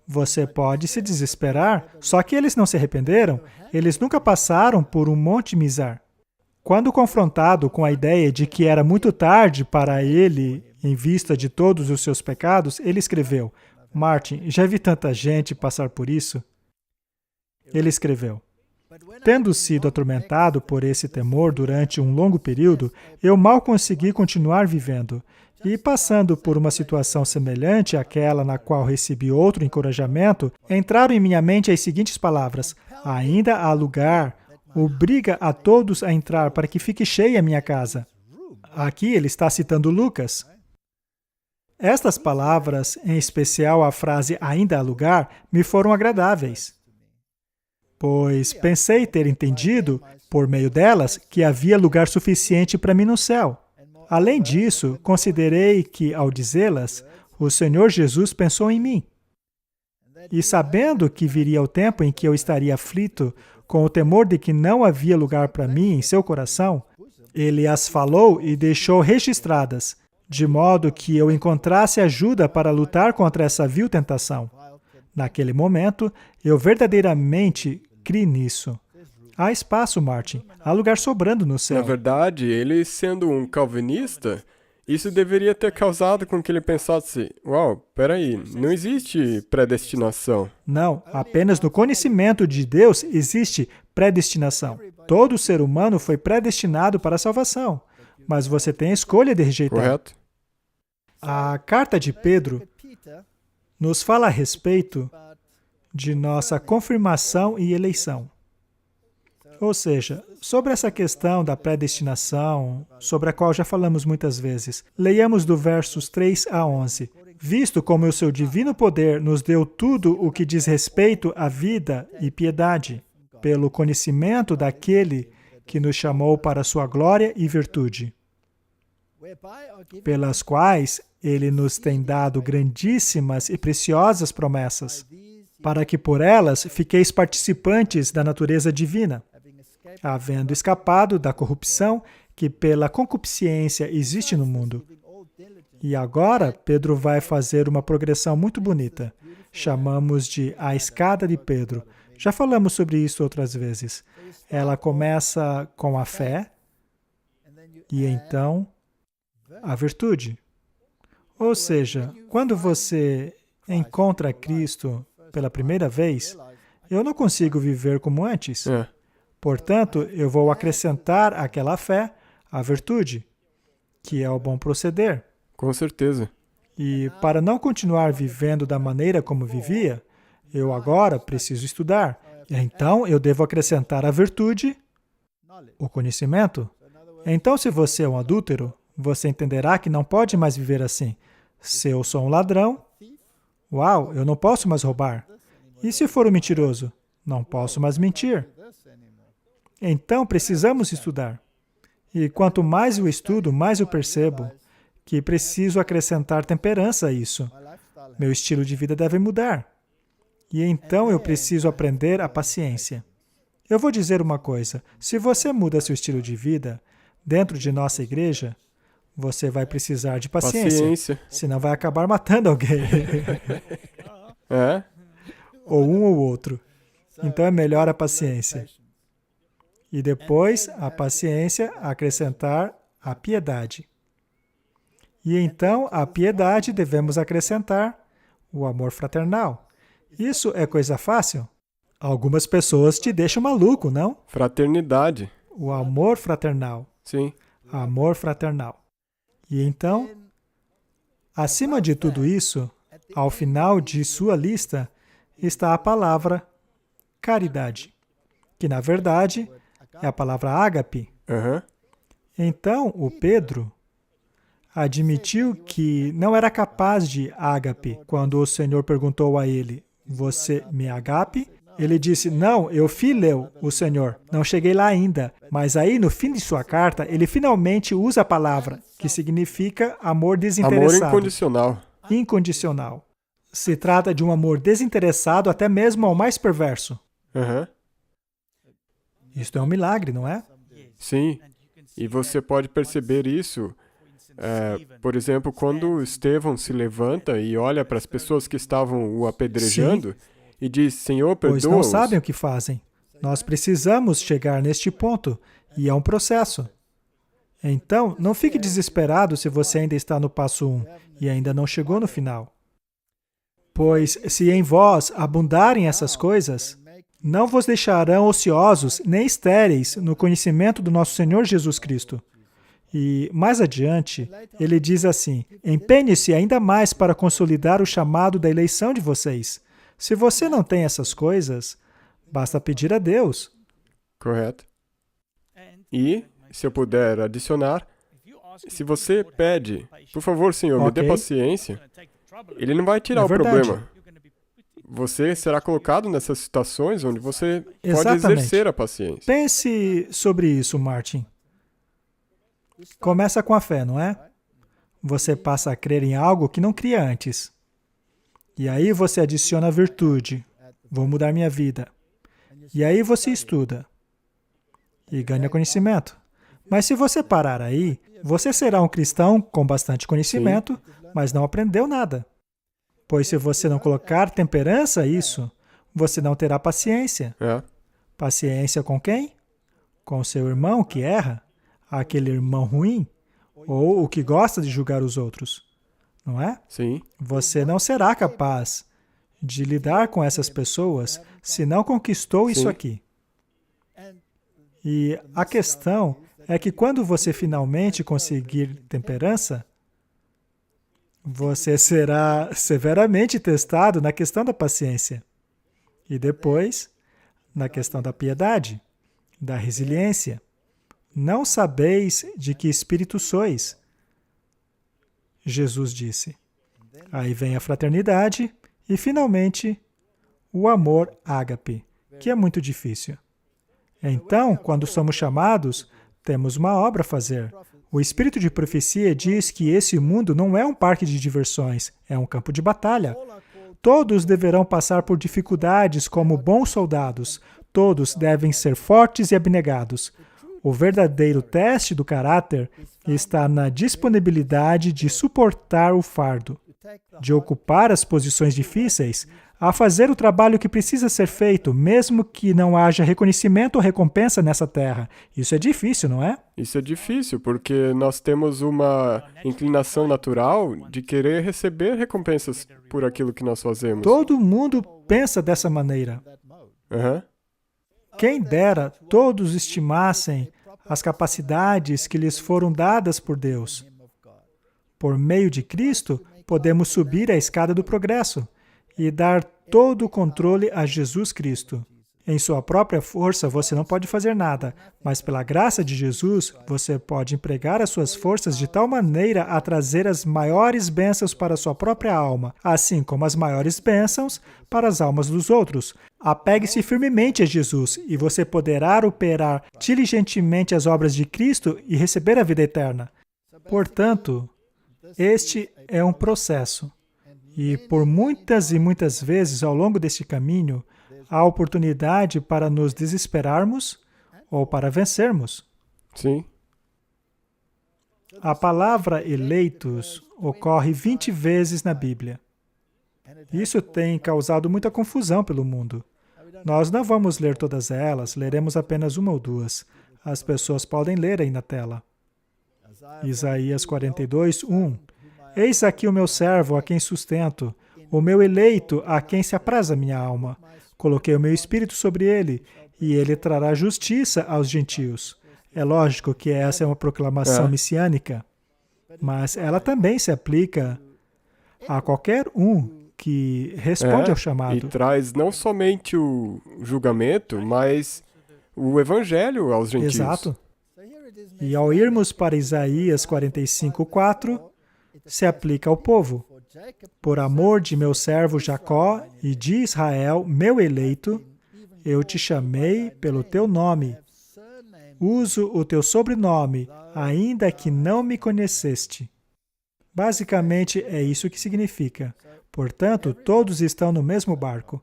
você pode se desesperar, só que eles não se arrependeram, eles nunca passaram por um monte Mizar. Quando confrontado com a ideia de que era muito tarde para ele, em vista de todos os seus pecados, ele escreveu, Martin, já vi tanta gente passar por isso. Ele escreveu, tendo sido atormentado por esse temor durante um longo período, eu mal consegui continuar vivendo. E passando por uma situação semelhante àquela na qual recebi outro encorajamento, entraram em minha mente as seguintes palavras, ainda há lugar, obriga a todos a entrar para que fique cheia a minha casa. Aqui ele está citando Lucas. Estas palavras, em especial a frase ainda há lugar, me foram agradáveis, pois pensei ter entendido, por meio delas, que havia lugar suficiente para mim no céu. Além disso, considerei que, ao dizê-las, o Senhor Jesus pensou em mim. E sabendo que viria o tempo em que eu estaria aflito, com o temor de que não havia lugar para mim em seu coração, ele as falou e deixou registradas, de modo que eu encontrasse ajuda para lutar contra essa vil tentação. Naquele momento, eu verdadeiramente criei nisso. Há espaço, Martin. Há lugar sobrando no céu. Na verdade, ele sendo um calvinista, isso deveria ter causado com que ele pensasse, uau, peraí, não existe predestinação. Não, apenas no conhecimento de Deus existe predestinação. Todo ser humano foi predestinado para a salvação, mas você tem a escolha de rejeitar. Correto? A carta de Pedro nos fala a respeito de nossa confirmação e eleição. Ou seja, sobre essa questão da predestinação, sobre a qual já falamos muitas vezes, leiamos do versos 3 a 11. Visto como o seu divino poder nos deu tudo o que diz respeito à vida e piedade, pelo conhecimento daquele que nos chamou para sua glória e virtude, pelas quais ele nos tem dado grandíssimas e preciosas promessas, para que por elas fiqueis participantes da natureza divina, havendo escapado da corrupção que pela concupiscência existe no mundo. E agora, Pedro vai fazer uma progressão muito bonita. Chamamos de a escada de Pedro. Já falamos sobre isso outras vezes. Ela começa com a fé e então a virtude. Ou seja, quando você encontra Cristo pela primeira vez, eu não consigo viver como antes. Portanto, eu vou acrescentar àquela fé a virtude, que é o bom proceder. Com certeza. E para não continuar vivendo da maneira como vivia, eu agora preciso estudar. Então, eu devo acrescentar a virtude, o conhecimento. Então, se você é um adúltero, você entenderá que não pode mais viver assim. Se eu sou um ladrão, uau, eu não posso mais roubar. E se for um mentiroso? Não posso mais mentir. Então, precisamos estudar. E quanto mais eu estudo, mais eu percebo que preciso acrescentar temperança a isso. Meu estilo de vida deve mudar. E então eu preciso aprender a paciência. Eu vou dizer uma coisa. Se você muda seu estilo de vida dentro de nossa igreja, você vai precisar de paciência. Senão vai acabar matando alguém. Ou um ou outro. Então é melhor a paciência. E depois, a paciência, acrescentar a piedade. E então, a piedade devemos acrescentar o amor fraternal. Isso é coisa fácil? Algumas pessoas te deixam maluco, não? Fraternidade. O amor fraternal. Sim. Amor fraternal. E então, acima de tudo isso, ao final de sua lista, está a palavra caridade, que na verdade é a palavra ágape. Então, o Pedro admitiu que não era capaz de ágape quando o Senhor perguntou a ele, você me agape? Ele disse, não, eu fileu o Senhor, não cheguei lá ainda. Mas aí, no fim de sua carta, ele finalmente usa a palavra, que significa amor desinteressado. Amor incondicional. Incondicional. Se trata de um amor desinteressado até mesmo ao mais perverso. Isto é um milagre, não é? Sim. E você pode perceber isso, por exemplo, quando Estevão se levanta e olha para as pessoas que estavam o apedrejando. Sim. E diz, Senhor, perdoa-os. Pois não sabem o que fazem. Nós precisamos chegar neste ponto, e é um processo. Então, não fique desesperado se você ainda está no passo 1 e ainda não chegou no final. Pois, se em vós abundarem essas coisas, não vos deixarão ociosos nem estéreis no conhecimento do nosso Senhor Jesus Cristo. E, mais adiante, ele diz assim, empenhe-se ainda mais para consolidar o chamado da eleição de vocês. Se você não tem essas coisas, basta pedir a Deus. Correto. E, se eu puder adicionar, se você pede, por favor, Senhor, me dê paciência, Ele não vai tirar o problema. Você será colocado nessas situações onde você pode exercer a paciência. Pense sobre isso, Martin. Começa com a fé, não é? Você passa a crer em algo que não cria antes. E aí você adiciona a virtude. Vou mudar minha vida. E aí você estuda. E ganha conhecimento. Mas se você parar aí, você será um cristão com bastante conhecimento, mas não aprendeu nada. Pois se você não colocar temperança a isso, você não terá paciência. Paciência com quem? Com seu irmão que erra, aquele irmão ruim, ou o que gosta de julgar os outros. Não é? Sim. Você não será capaz de lidar com essas pessoas se não conquistou isso aqui. E a questão é que quando você finalmente conseguir temperança, você será severamente testado na questão da paciência. E depois, na questão da piedade, da resiliência. Não sabeis de que espírito sois, Jesus disse. Aí vem a fraternidade e, finalmente, o amor ágape, que é muito difícil. Então, quando somos chamados, temos uma obra a fazer. O espírito de profecia diz que esse mundo não é um parque de diversões, é um campo de batalha. Todos deverão passar por dificuldades como bons soldados. Todos devem ser fortes e abnegados. O verdadeiro teste do caráter está na disponibilidade de suportar o fardo, de ocupar as posições difíceis, a fazer o trabalho que precisa ser feito, mesmo que não haja reconhecimento ou recompensa nessa terra. Isso é difícil, não é? Isso é difícil, porque nós temos uma inclinação natural de querer receber recompensas por aquilo que nós fazemos. Todo mundo pensa dessa maneira. Aham. Quem dera todos estimassem as capacidades que lhes foram dadas por Deus. Por meio de Cristo, podemos subir a escada do progresso e dar todo o controle a Jesus Cristo. Em sua própria força, você não pode fazer nada, mas pela graça de Jesus, você pode empregar as suas forças de tal maneira a trazer as maiores bênçãos para a sua própria alma, assim como as maiores bênçãos para as almas dos outros. Apegue-se firmemente a Jesus e você poderá operar diligentemente as obras de Cristo e receber a vida eterna. Portanto, este é um processo. E por muitas e muitas vezes ao longo deste caminho, há oportunidade para nos desesperarmos ou para vencermos. Sim. A palavra eleitos ocorre 20 vezes na Bíblia. Isso tem causado muita confusão pelo mundo. Nós não vamos ler todas elas, leremos apenas uma ou duas. As pessoas podem ler aí na tela. Isaías 42, 1. Eis aqui o meu servo, a quem sustento, o meu eleito, a quem se apraz a minha alma. Coloquei o meu espírito sobre ele, e ele trará justiça aos gentios. É lógico que essa é uma proclamação messiânica, mas ela também se aplica a qualquer um que responde ao chamado. E traz não somente o julgamento, mas o evangelho aos gentios. Exato. E ao irmos para Isaías 45, 4, se aplica ao povo. Por amor de meu servo Jacó e de Israel, meu eleito, eu te chamei pelo teu nome. Uso o teu sobrenome, ainda que não me conheceste. Basicamente, é isso que significa. Portanto, todos estão no mesmo barco.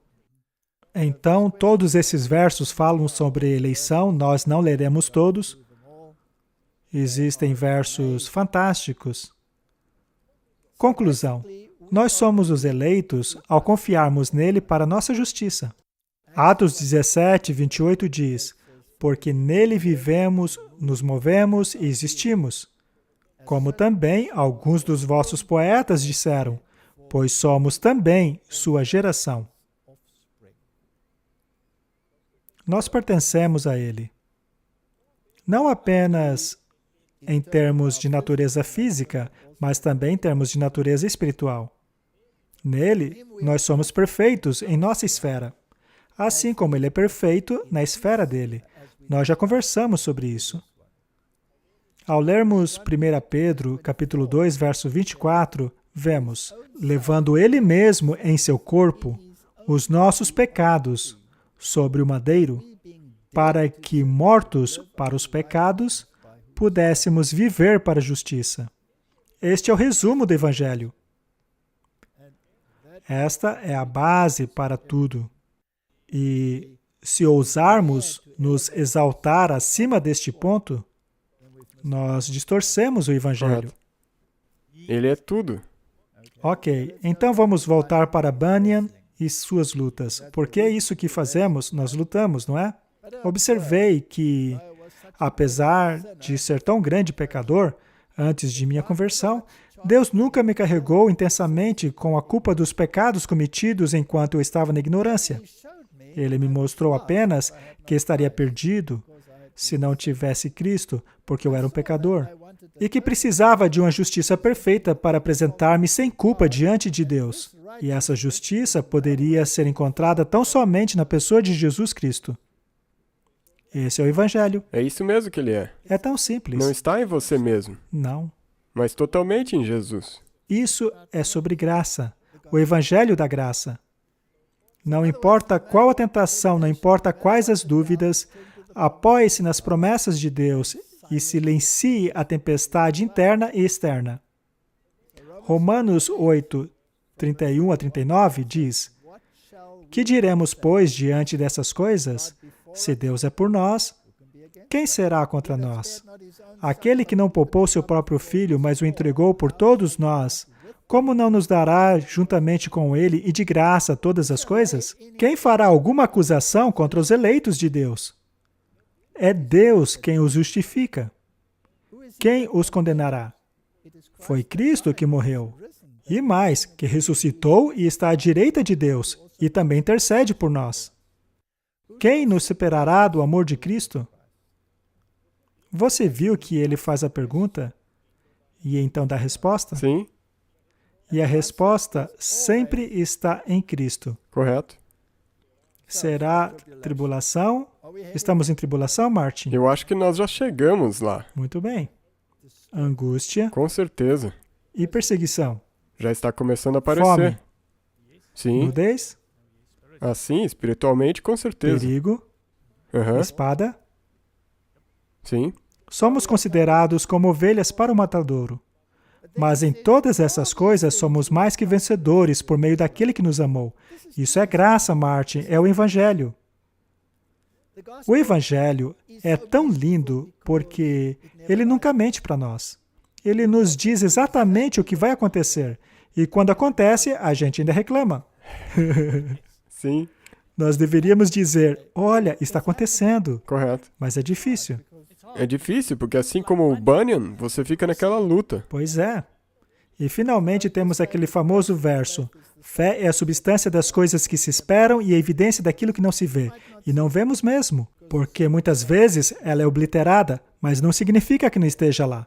Então, todos esses versos falam sobre eleição, nós não leremos todos. Existem versos fantásticos. Conclusão. Nós somos os eleitos ao confiarmos nele para nossa justiça. Atos 17, 28 diz, porque nele vivemos, nos movemos e existimos. Como também alguns dos vossos poetas disseram, pois somos também sua geração. Nós pertencemos a ele. Não apenas em termos de natureza física, mas também em termos de natureza espiritual. Nele, nós somos perfeitos em nossa esfera, assim como ele é perfeito na esfera dele. Nós já conversamos sobre isso. Ao lermos 1 Pedro, capítulo 2, verso 24, vemos, levando ele mesmo em seu corpo os nossos pecados sobre o madeiro, para que, mortos para os pecados, pudéssemos viver para a justiça. Este é o resumo do Evangelho. Esta é a base para tudo. E se ousarmos nos exaltar acima deste ponto, nós distorcemos o Evangelho. Correto. Ele é tudo. Ok, então vamos voltar para Bunyan e suas lutas. Porque é isso que fazemos, nós lutamos, não é? Observei que, apesar de ser tão grande pecador, antes de minha conversão, Deus nunca me carregou intensamente com a culpa dos pecados cometidos enquanto eu estava na ignorância. Ele me mostrou apenas que estaria perdido se não tivesse Cristo, porque eu era um pecador, e que precisava de uma justiça perfeita para apresentar-me sem culpa diante de Deus. E essa justiça poderia ser encontrada tão somente na pessoa de Jesus Cristo. Esse é o Evangelho. É isso mesmo que ele é. É tão simples. Não está em você mesmo, Não. mas totalmente em Jesus. Isso é sobre graça, o Evangelho da graça. Não importa qual a tentação, não importa quais as dúvidas, apoie-se nas promessas de Deus e silencie a tempestade interna e externa. Romanos 8, 31 a 39 diz, que diremos, pois, diante dessas coisas? Se Deus é por nós, quem será contra nós? Aquele que não poupou seu próprio filho, mas o entregou por todos nós, como não nos dará juntamente com ele e de graça todas as coisas? Quem fará alguma acusação contra os eleitos de Deus? É Deus quem os justifica. Quem os condenará? Foi Cristo que morreu. E mais, que ressuscitou e está à direita de Deus, e também intercede por nós. Quem nos separará do amor de Cristo? Você viu que ele faz a pergunta e então dá a resposta? Sim, E a resposta sempre está em Cristo. correto. Será tribulação? Estamos em tribulação, Martin? Eu acho que nós já chegamos lá, Muito bem. Angústia com certeza. e perseguição. Já está começando a aparecer. Fome. Sim, Nudez, assim, espiritualmente, com certeza. perigo, Aham, espada. sim, Somos considerados como ovelhas para o matadouro. Mas em todas essas coisas somos mais que vencedores por meio daquele que nos amou. Isso é graça, Martin, é o Evangelho. O Evangelho é tão lindo porque ele nunca mente para nós. Ele nos diz exatamente o que vai acontecer. E quando acontece, a gente ainda reclama. sim, Nós deveríamos dizer, olha, está acontecendo. correto. Mas é difícil. É difícil, porque assim como o Bunyan, você fica naquela luta. Pois é. E finalmente temos aquele famoso verso: fé é a substância das coisas que se esperam e a evidência daquilo que não se vê. E não vemos mesmo, porque muitas vezes ela é obliterada, mas não significa que não esteja lá.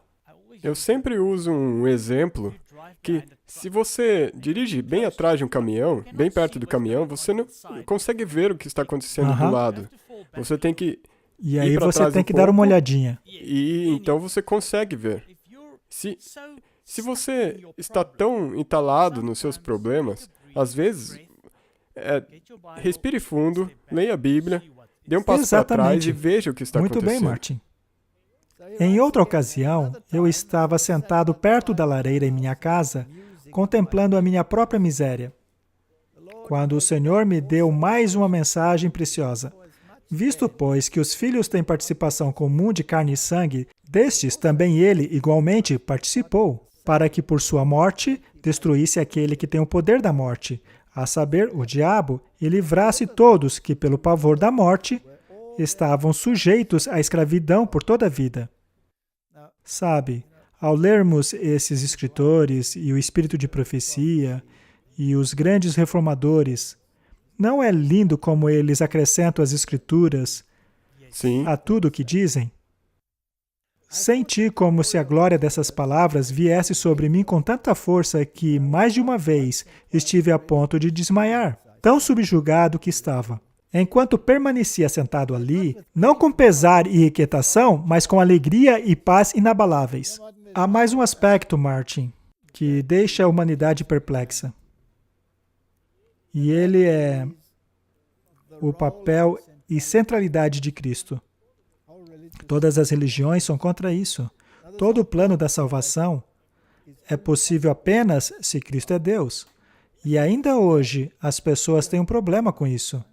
Eu sempre uso um exemplo que, se você dirige bem atrás de um caminhão, bem perto do caminhão, você não consegue ver o que está acontecendo do lado. Você tem que E ir aí para você trás tem um que dar uma pouco olhadinha. e então você consegue ver. Se você está tão entalado nos seus problemas, às vezes, respire fundo, leia a Bíblia, dê um passo para trás Exatamente. e veja o que está Muito bem, acontecendo. Martin. Em outra ocasião, eu estava sentado perto da lareira em minha casa, contemplando a minha própria miséria, quando o Senhor me deu mais uma mensagem preciosa. Visto, pois, que os filhos têm participação comum de carne e sangue, destes também ele, igualmente, participou, para que por sua morte destruísse aquele que tem o poder da morte, a saber, o diabo, e livrasse todos que, pelo pavor da morte, estavam sujeitos à escravidão por toda a vida. Sabe, ao lermos esses escritores e o espírito de profecia e os grandes reformadores, não é lindo como eles acrescentam as escrituras Sim, a tudo o que dizem? Senti como se a glória dessas palavras viesse sobre mim com tanta força que, mais de uma vez, estive a ponto de desmaiar, tão subjugado que estava. Enquanto permanecia sentado ali, não com pesar e inquietação, mas com alegria e paz inabaláveis. Há mais um aspecto, Martin, que deixa a humanidade perplexa. E ele é o papel e centralidade de Cristo. Todas as religiões são contra isso. Todo o plano da salvação é possível apenas se Cristo é Deus. E ainda hoje, as pessoas têm um problema com isso.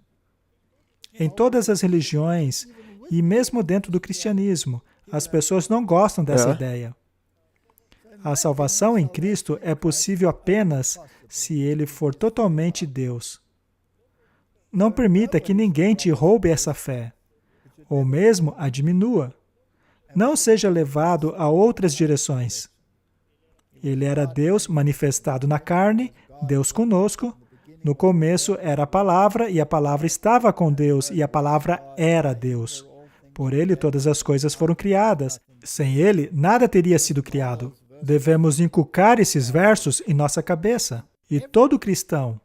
Em todas as religiões, e mesmo dentro do cristianismo, as pessoas não gostam dessa ideia. A salvação em Cristo é possível apenas se Ele for totalmente Deus. Não permita que ninguém te roube essa fé, ou mesmo a diminua. Não seja levado a outras direções. Ele era Deus manifestado na carne, Deus conosco. No começo era a palavra, e a palavra estava com Deus, e a palavra era Deus. Por Ele todas as coisas foram criadas. Sem Ele, nada teria sido criado. Devemos inculcar esses versos em nossa cabeça. E todo cristão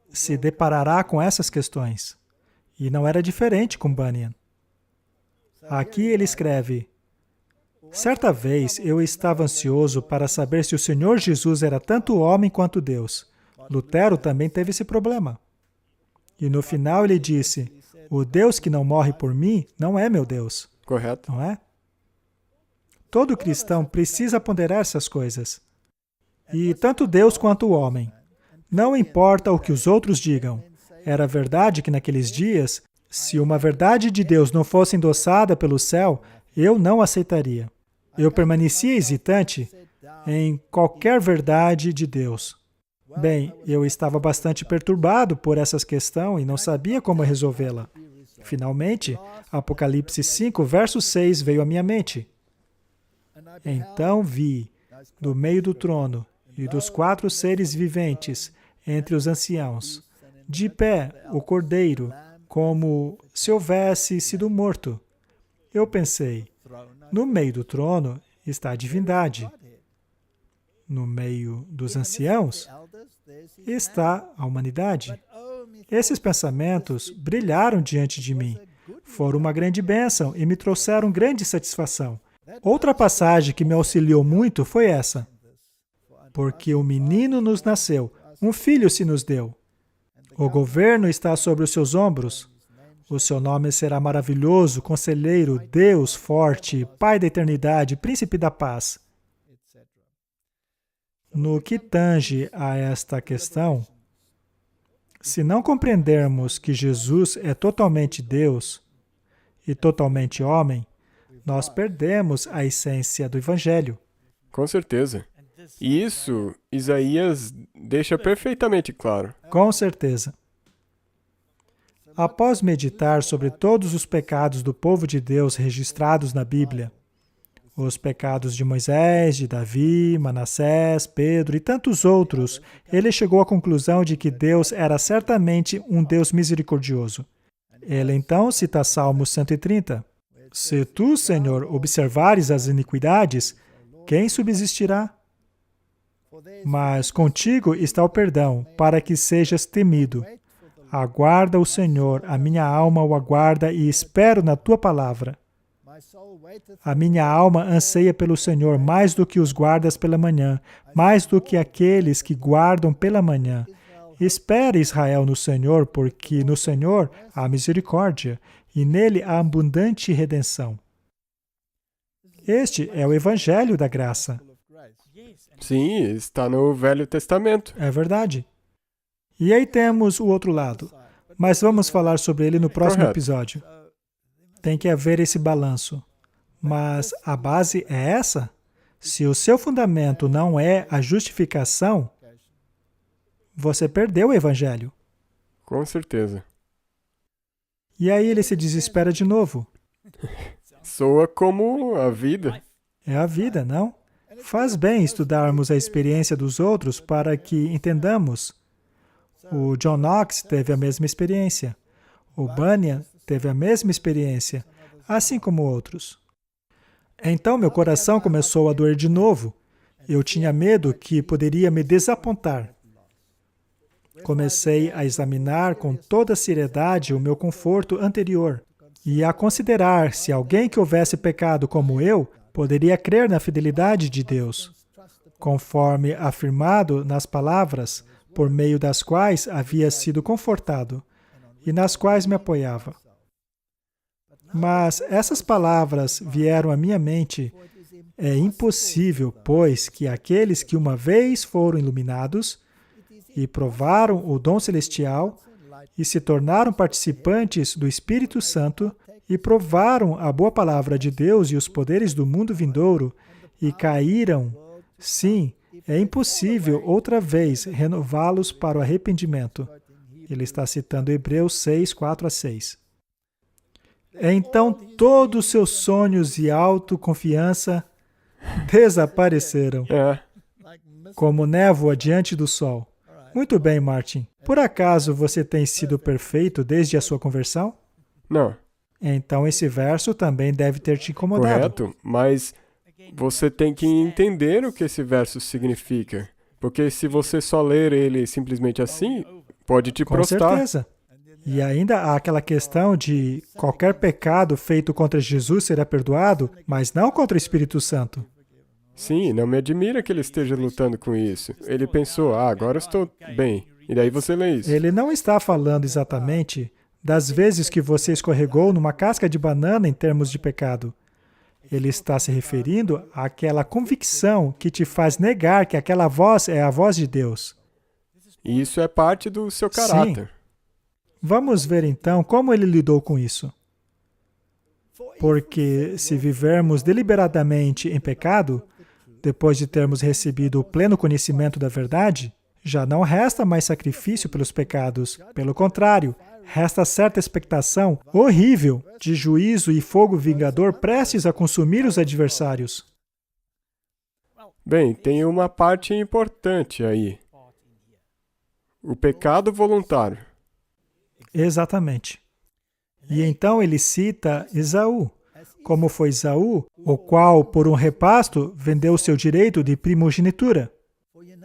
se deparará com essas questões. E não era diferente com Bunyan. Aqui ele escreve: certa vez eu estava ansioso para saber se o Senhor Jesus era tanto homem quanto Deus. Lutero também teve esse problema. E no final ele disse: o Deus que não morre por mim não é meu Deus. correto. Não é? Todo cristão precisa ponderar essas coisas. E tanto Deus quanto o homem. Não importa o que os outros digam. Era verdade que naqueles dias Se uma verdade de Deus não fosse endossada pelo céu, eu não aceitaria. Eu permanecia hesitante em qualquer verdade de Deus. Bem, eu estava bastante perturbado por essa questão e não sabia como resolvê-la. Finalmente, Apocalipse 5, verso 6 veio à minha mente. Então vi, do meio do trono e dos 4 seres viventes, entre os anciãos, de pé o Cordeiro, como se houvesse sido morto. Eu pensei, no meio do trono está a divindade. No meio dos anciãos está a humanidade. Esses pensamentos brilharam diante de mim. Foram uma grande bênção e me trouxeram grande satisfação. Outra passagem que me auxiliou muito foi essa. Porque um menino nos nasceu, um filho se nos deu. O governo está sobre os seus ombros. O seu nome será maravilhoso, conselheiro, Deus forte, Pai da eternidade, príncipe da paz. No que tange a esta questão, se não compreendermos que Jesus é totalmente Deus e totalmente homem, nós perdemos a essência do Evangelho. Com certeza. E isso, Isaías deixa perfeitamente claro. Com certeza. Após meditar sobre todos os pecados do povo de Deus registrados na Bíblia, os pecados de Moisés, de Davi, Manassés, Pedro e tantos outros, ele chegou à conclusão de que Deus era certamente um Deus misericordioso. Ele então cita Salmo 130. Se tu, Senhor, observares as iniquidades, quem subsistirá? Mas contigo está o perdão, para que sejas temido. Aguarda o Senhor, a minha alma o aguarda e espero na tua palavra. A minha alma anseia pelo Senhor mais do que os guardas pela manhã, mais do que aqueles que guardam pela manhã. Espere, Israel, no Senhor, porque no Senhor há misericórdia, e nele há abundante redenção. Este é o Evangelho da graça. Sim, está no Velho Testamento. É verdade. E aí temos o outro lado. Mas vamos falar sobre ele no próximo Correto. episódio. Tem que haver esse balanço. Mas a base é essa? Se o seu fundamento não é a justificação, você perdeu o Evangelho. Com certeza. E aí ele se desespera de novo. Soa como a vida. É a vida, não? Faz bem estudarmos a experiência dos outros para que entendamos. O John Knox teve a mesma experiência. O Bunyan teve a mesma experiência, assim como outros. Então meu coração começou a doer de novo. Eu tinha medo que poderia me desapontar. Comecei a examinar com toda seriedade o meu conforto anterior e a considerar se alguém que houvesse pecado como eu poderia crer na fidelidade de Deus, conforme afirmado nas palavras por meio das quais havia sido confortado e nas quais me apoiava. Mas essas palavras vieram à minha mente. É impossível, pois, que aqueles que uma vez foram iluminados e provaram o dom celestial e se tornaram participantes do Espírito Santo e provaram a boa palavra de Deus e os poderes do mundo vindouro e caíram, sim, é impossível outra vez renová-los para o arrependimento. Ele está citando Hebreus 6, 4-6. Então todos os seus sonhos e autoconfiança desapareceram, como névoa diante do sol. Muito bem, Martin. Por acaso você tem sido perfeito desde a sua conversão? Não. Então esse verso também deve ter te incomodado. Correto, mas você tem que entender o que esse verso significa. Porque se você só ler ele simplesmente assim, pode te Com prostrar. certeza. E ainda há aquela questão de qualquer pecado feito contra Jesus será perdoado, mas não contra o Espírito Santo. Sim, não me admira que ele esteja lutando com isso. Ele pensou, agora estou bem. E daí você lê isso. Ele não está falando exatamente das vezes que você escorregou numa casca de banana em termos de pecado. Ele está se referindo àquela convicção que te faz negar que aquela voz é a voz de Deus. E isso é parte do seu caráter. Sim. Vamos ver então como ele lidou com isso. Porque se vivermos deliberadamente em pecado, depois de termos recebido o pleno conhecimento da verdade, já não resta mais sacrifício pelos pecados. Pelo contrário, resta certa expectação horrível de juízo e fogo vingador prestes a consumir os adversários. Bem, tem uma parte importante aí. O pecado voluntário. Exatamente. E então ele cita Esaú. Como foi Esaú, o qual, por um repasto, vendeu o seu direito de primogenitura.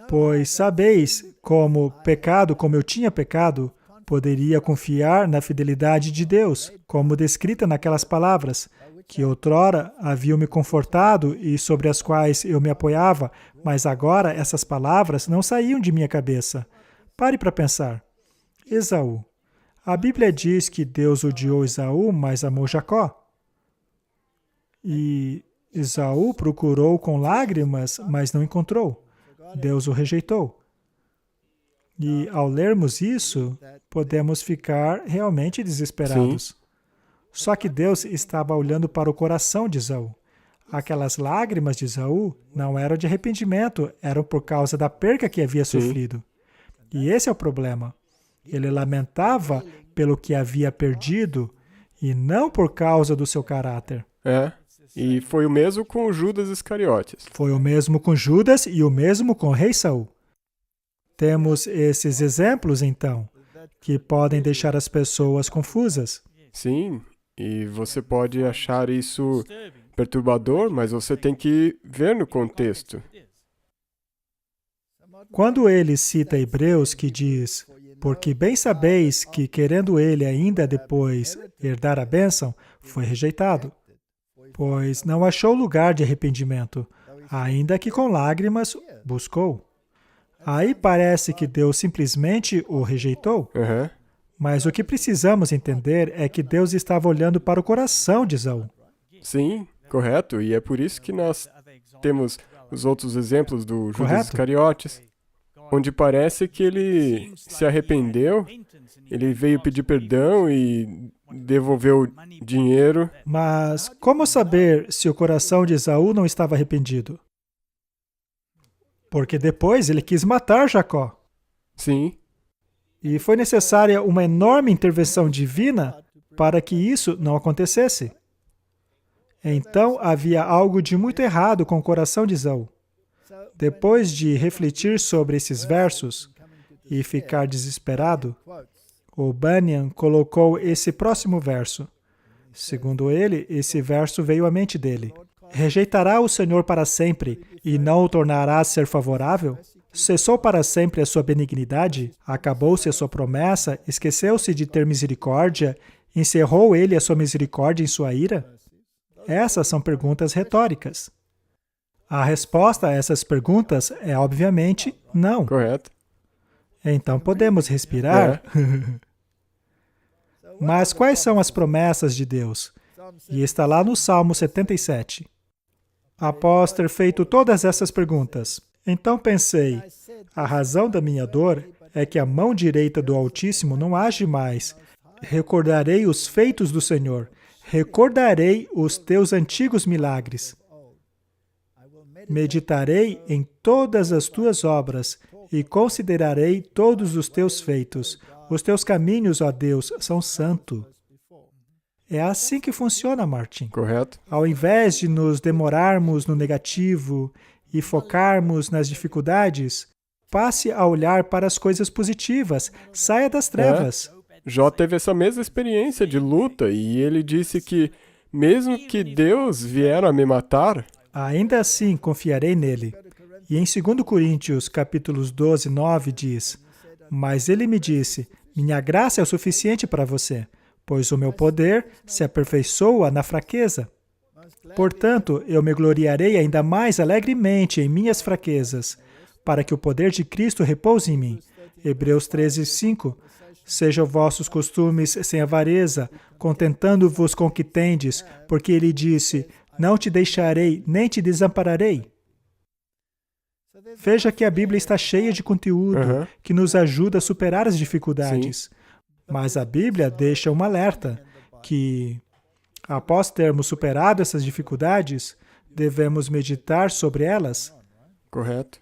Pois sabeis como pecado, como eu tinha pecado, poderia confiar na fidelidade de Deus, como descrita naquelas palavras, que outrora haviam me confortado e sobre as quais eu me apoiava, mas agora essas palavras não saíam de minha cabeça. Pare para pensar. Esaú. A Bíblia diz que Deus odiou Esaú, mas amou Jacó. E Esaú procurou com lágrimas, mas não encontrou. Deus o rejeitou. E ao lermos isso, podemos ficar realmente desesperados. Sim. Só que Deus estava olhando para o coração de Esaú. Aquelas lágrimas de Esaú não eram de arrependimento, eram por causa da perca que havia sofrido. E esse é o problema. Ele lamentava pelo que havia perdido e não por causa do seu caráter. E foi o mesmo com Judas Iscariotes. Foi o mesmo com Judas e o mesmo com o rei Saul. Temos esses exemplos, então, que podem deixar as pessoas confusas. Sim, e você pode achar isso perturbador, mas você tem que ver no contexto. Quando ele cita Hebreus, que diz, porque bem sabeis que, querendo ele ainda depois herdar a bênção, foi rejeitado, pois não achou lugar de arrependimento, ainda que com lágrimas buscou. Aí parece que Deus simplesmente o rejeitou. Mas o que precisamos entender é que Deus estava olhando para o coração de Esaú. Sim, correto. E é por isso que nós temos os outros exemplos do Judas Correto? Iscariotes, onde parece que ele se arrependeu, ele veio pedir perdão e devolveu dinheiro. Mas como saber se o coração de Esaú não estava arrependido? Porque depois ele quis matar Jacó. Sim, E foi necessária uma enorme intervenção divina para que isso não acontecesse. Então havia algo de muito errado com o coração de Esaú. Depois de refletir sobre esses versos e ficar desesperado, o Bunyan colocou esse próximo verso. Segundo ele, esse verso veio à mente dele. Rejeitará o Senhor para sempre e não o tornará a ser favorável? Cessou para sempre a sua benignidade? Acabou-se a sua promessa? Esqueceu-se de ter misericórdia? Encerrou ele a sua misericórdia em sua ira? Essas são perguntas retóricas. A resposta a essas perguntas é, obviamente, não. correto. Então podemos respirar. Mas quais são as promessas de Deus? E está lá no Salmo 77. Após ter feito todas essas perguntas, então pensei, a razão da minha dor é que a mão direita do Altíssimo não age mais. Recordarei os feitos do Senhor. Recordarei os teus antigos milagres. Meditarei em todas as tuas obras e considerarei todos os teus feitos. Os teus caminhos, ó Deus, são santos. É assim que funciona, Martin. Correto. Ao invés de nos demorarmos no negativo e focarmos nas dificuldades, passe a olhar para as coisas positivas. Saia das trevas. Jó teve essa mesma experiência de luta e ele disse que, mesmo que Deus vier a me matar, ainda assim confiarei nele. E em 2 Coríntios, capítulos 12, 9, diz, mas ele me disse, minha graça é o suficiente para você, pois o meu poder se aperfeiçoa na fraqueza. Portanto, eu me gloriarei ainda mais alegremente em minhas fraquezas, para que o poder de Cristo repouse em mim. Hebreus 13, 5. Sejam vossos costumes sem avareza, contentando-vos com o que tendes, porque ele disse, não te deixarei, nem te desampararei. Veja que a Bíblia está cheia de conteúdo que nos ajuda a superar as dificuldades. Sim. Mas a Bíblia deixa um alerta que, após termos superado essas dificuldades, devemos meditar sobre elas. Correto.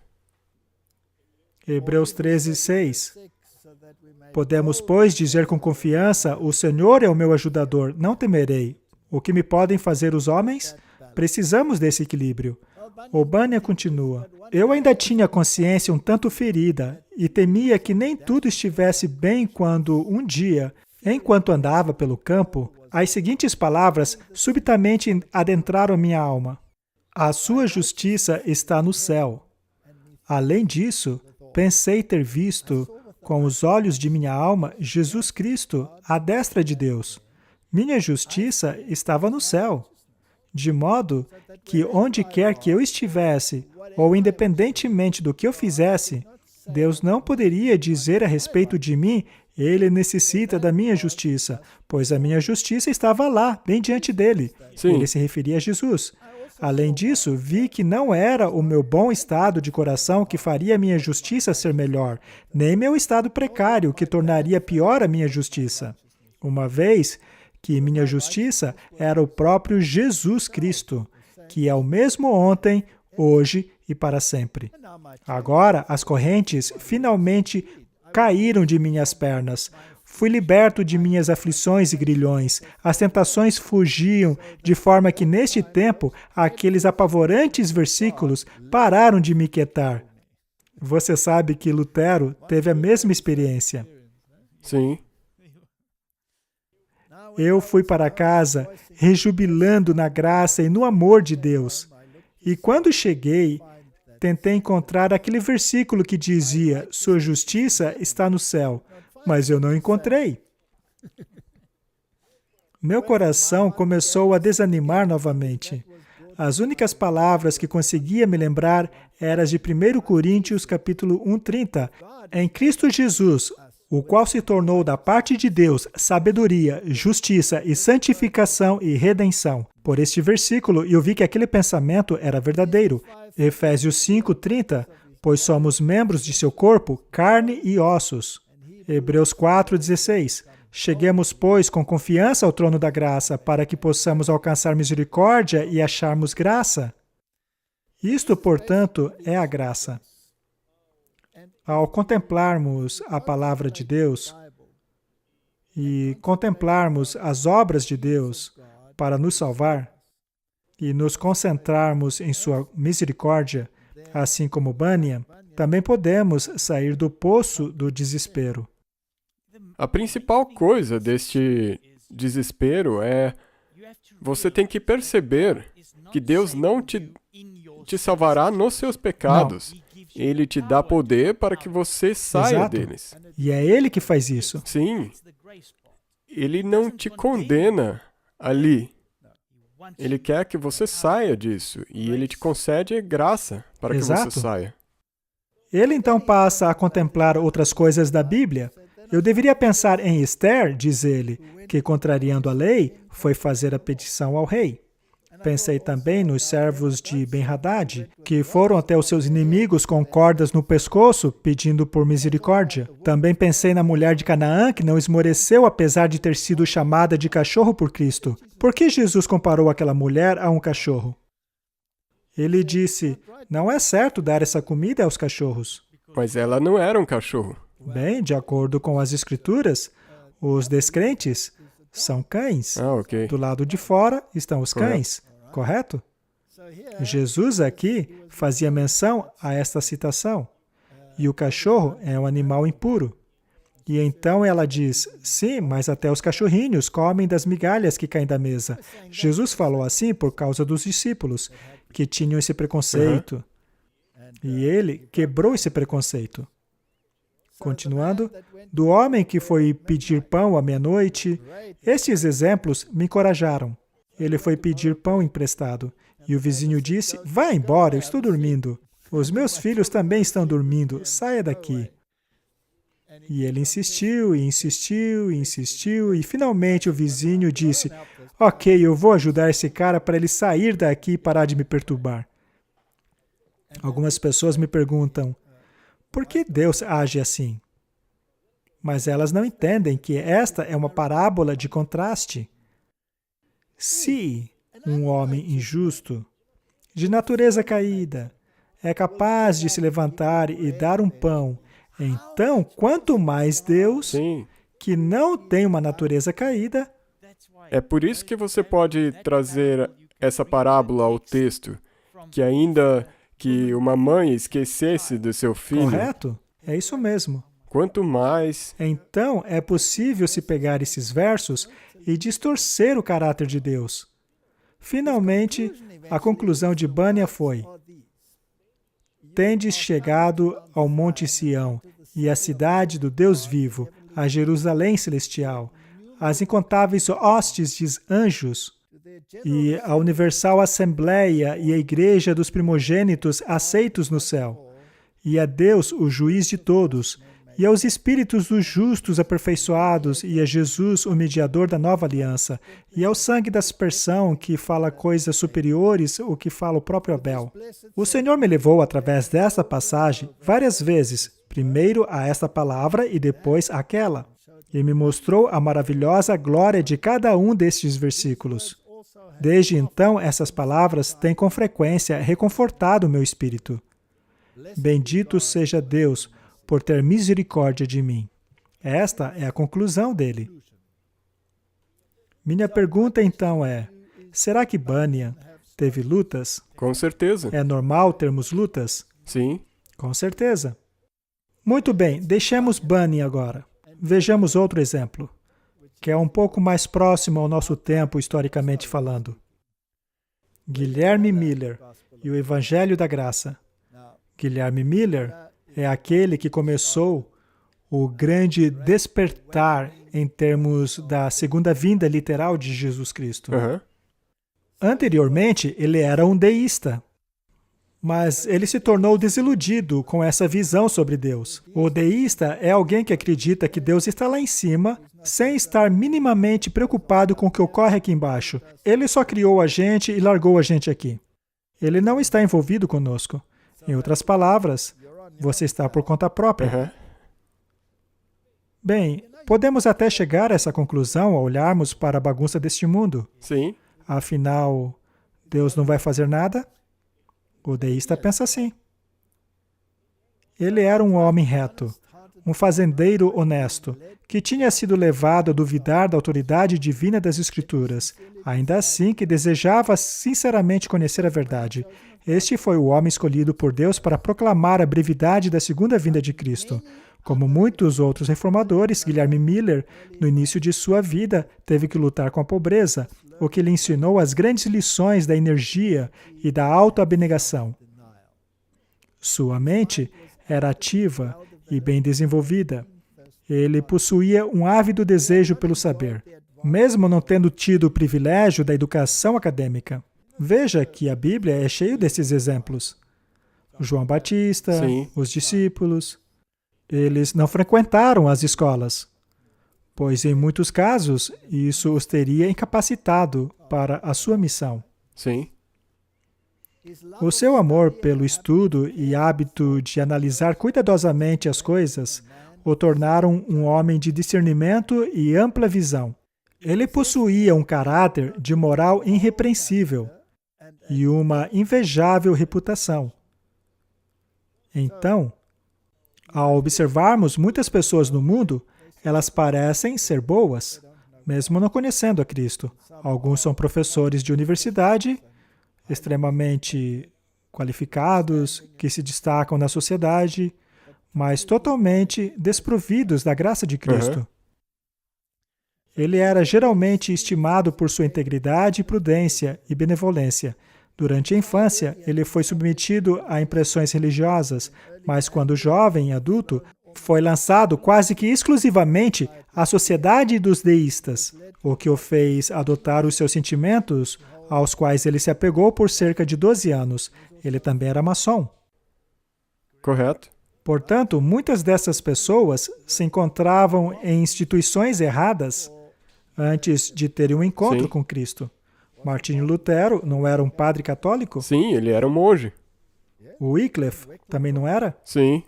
Hebreus 13:6. Podemos, pois, dizer com confiança: o Senhor é o meu ajudador, não temerei. O que me podem fazer os homens? Precisamos desse equilíbrio. O'Banion continua: eu ainda tinha a consciência um tanto ferida e temia que nem tudo estivesse bem quando, um dia, enquanto andava pelo campo, as seguintes palavras subitamente adentraram minha alma: a sua justiça está no céu. Além disso, pensei ter visto, com os olhos de minha alma, Jesus Cristo à destra de Deus. Minha justiça estava no céu. De modo que onde quer que eu estivesse, ou independentemente do que eu fizesse, Deus não poderia dizer a respeito de mim: ele necessita da minha justiça, pois a minha justiça estava lá, bem diante dele. Sim. Ele se referia a Jesus. Além disso, vi que não era o meu bom estado de coração que faria a minha justiça ser melhor, nem meu estado precário que tornaria pior a minha justiça. Uma vez que minha justiça era o próprio Jesus Cristo, que é o mesmo ontem, hoje e para sempre. Agora, as correntes finalmente caíram de minhas pernas. Fui liberto de minhas aflições e grilhões. As tentações fugiam, de forma que, neste tempo, aqueles apavorantes versículos pararam de me quietar. Você sabe que Lutero teve a mesma experiência. Sim. Eu fui para casa rejubilando na graça e no amor de Deus. E quando cheguei, tentei encontrar aquele versículo que dizia: sua justiça está no céu. Mas eu não encontrei. Meu coração começou a desanimar novamente. As únicas palavras que conseguia me lembrar eram as de 1 Coríntios capítulo 1:30. Em Cristo Jesus, o qual se tornou da parte de Deus sabedoria, justiça e santificação e redenção. Por este versículo, eu vi que aquele pensamento era verdadeiro. Efésios 5:30, pois somos membros de seu corpo, carne e ossos. Hebreus 4:16, cheguemos, pois, com confiança ao trono da graça, para que possamos alcançar misericórdia e acharmos graça. Isto, portanto, é a graça. Ao contemplarmos a palavra de Deus e contemplarmos as obras de Deus para nos salvar e nos concentrarmos em sua misericórdia, assim como Bunyan, também podemos sair do poço do desespero. A principal coisa deste desespero é você tem que perceber que Deus não te salvará nos seus pecados. Não. Ele te dá poder para que você saia Exato. deles. E é Ele que faz isso. Sim. Ele não te condena ali. Ele quer que você saia disso. E Ele te concede graça para que Exato. você saia. Ele então passa a contemplar outras coisas da Bíblia. Eu deveria pensar em Esther, diz ele, que, contrariando a lei, foi fazer a petição ao rei. Pensei também nos servos de Ben-Hadad, que foram até os seus inimigos com cordas no pescoço, pedindo por misericórdia. Também pensei na mulher de Canaã, que não esmoreceu apesar de ter sido chamada de cachorro por Cristo. Por que Jesus comparou aquela mulher a um cachorro? Ele disse: não é certo dar essa comida aos cachorros. Mas ela não era um cachorro. Bem, de acordo com as Escrituras, os descrentes são cães. Ok. Do lado de fora estão os cães, correto? Jesus aqui fazia menção a esta citação. E o cachorro é um animal impuro. E então ela diz: sim, mas até os cachorrinhos comem das migalhas que caem da mesa. Jesus falou assim por causa dos discípulos, que tinham esse preconceito. E ele quebrou esse preconceito. Continuando, do homem que foi pedir pão à meia-noite, estes exemplos me encorajaram. Ele foi pedir pão emprestado, e o vizinho disse: vá embora, eu estou dormindo. Os meus filhos também estão dormindo, saia daqui. E ele insistiu, e insistiu, e insistiu, e finalmente o vizinho disse: ok, eu vou ajudar esse cara para ele sair daqui e parar de me perturbar. Algumas pessoas me perguntam: por que Deus age assim? Mas elas não entendem que esta é uma parábola de contraste. Se um homem injusto, de natureza caída, é capaz de se levantar e dar um pão, então, quanto mais Deus, Sim. que não tem uma natureza caída, É por isso que você pode trazer essa parábola ao texto, que ainda que uma mãe esquecesse do seu filho, correto? É isso mesmo. quanto mais... Então, é possível se pegar esses versos e distorcer o caráter de Deus. Finalmente, a conclusão de Bunyan foi: tendes chegado ao Monte Sião e à cidade do Deus vivo, a Jerusalém celestial, às incontáveis hostes de anjos e a universal assembleia e a igreja dos primogênitos aceitos no céu, e a Deus, o juiz de todos, e aos espíritos dos justos aperfeiçoados, e a Jesus, o mediador da nova aliança, e ao sangue da aspersão, que fala coisas superiores, o que fala o próprio Abel. O Senhor me levou, através desta passagem, várias vezes, primeiro a esta palavra e depois àquela, e me mostrou a maravilhosa glória de cada um destes versículos. Desde então, essas palavras têm com frequência reconfortado o meu espírito. Bendito seja Deus por ter misericórdia de mim. Esta é a conclusão dele. Minha pergunta então é: será que Bunyan teve lutas? Com certeza. É normal termos lutas? Sim. Com certeza. Muito bem, deixemos Bunyan agora. Vejamos outro exemplo, que é um pouco mais próximo ao nosso tempo, historicamente falando. Guilherme Miller e o Evangelho da Graça. Guilherme Miller é aquele que começou o grande despertar em termos da segunda vinda literal de Jesus Cristo. Aham. Anteriormente, ele era um deísta, mas ele se tornou desiludido com essa visão sobre Deus. O deísta é alguém que acredita que Deus está lá em cima, sem estar minimamente preocupado com o que ocorre aqui embaixo. Ele só criou a gente e largou a gente aqui. Ele não está envolvido conosco. Em outras palavras, você está por conta própria. Aham. Bem, podemos até chegar a essa conclusão ao olharmos para a bagunça deste mundo. Sim. Afinal, Deus não vai fazer nada? O deísta pensa assim. Ele era um homem reto, um fazendeiro honesto, que tinha sido levado a duvidar da autoridade divina das Escrituras, ainda assim que desejava sinceramente conhecer a verdade. Este foi o homem escolhido por Deus para proclamar a brevidade da segunda vinda de Cristo. Como muitos outros reformadores, Guilherme Miller, no início de sua vida, teve que lutar com a pobreza, o que lhe ensinou as grandes lições da energia e da autoabnegação. Sua mente era ativa e bem desenvolvida. Ele possuía um ávido desejo pelo saber, mesmo não tendo tido o privilégio da educação acadêmica. Veja que a Bíblia é cheia desses exemplos. João Batista, Sim. os discípulos, eles não frequentaram as escolas, pois em muitos casos isso os teria incapacitado para a sua missão. Sim. O seu amor pelo estudo e hábito de analisar cuidadosamente as coisas o tornaram um homem de discernimento e ampla visão. Ele possuía um caráter de moral irrepreensível e uma invejável reputação. Então, ao observarmos muitas pessoas no mundo, elas parecem ser boas, mesmo não conhecendo a Cristo. Alguns são professores de universidade, extremamente qualificados, que se destacam na sociedade, mas totalmente desprovidos da graça de Cristo. Ele era geralmente estimado por sua integridade, prudência e benevolência. Durante a infância, ele foi submetido a impressões religiosas, mas quando jovem e adulto, foi lançado quase que exclusivamente à sociedade dos deístas, o que o fez adotar os seus sentimentos, aos quais ele se apegou por cerca de 12 anos. Ele também era maçom. Correto. Portanto, muitas dessas pessoas se encontravam em instituições erradas antes de terem um encontro Sim. com Cristo. Martinho Lutero não era um padre católico? Sim, ele era um monge. O Wycliffe também não era? Sim.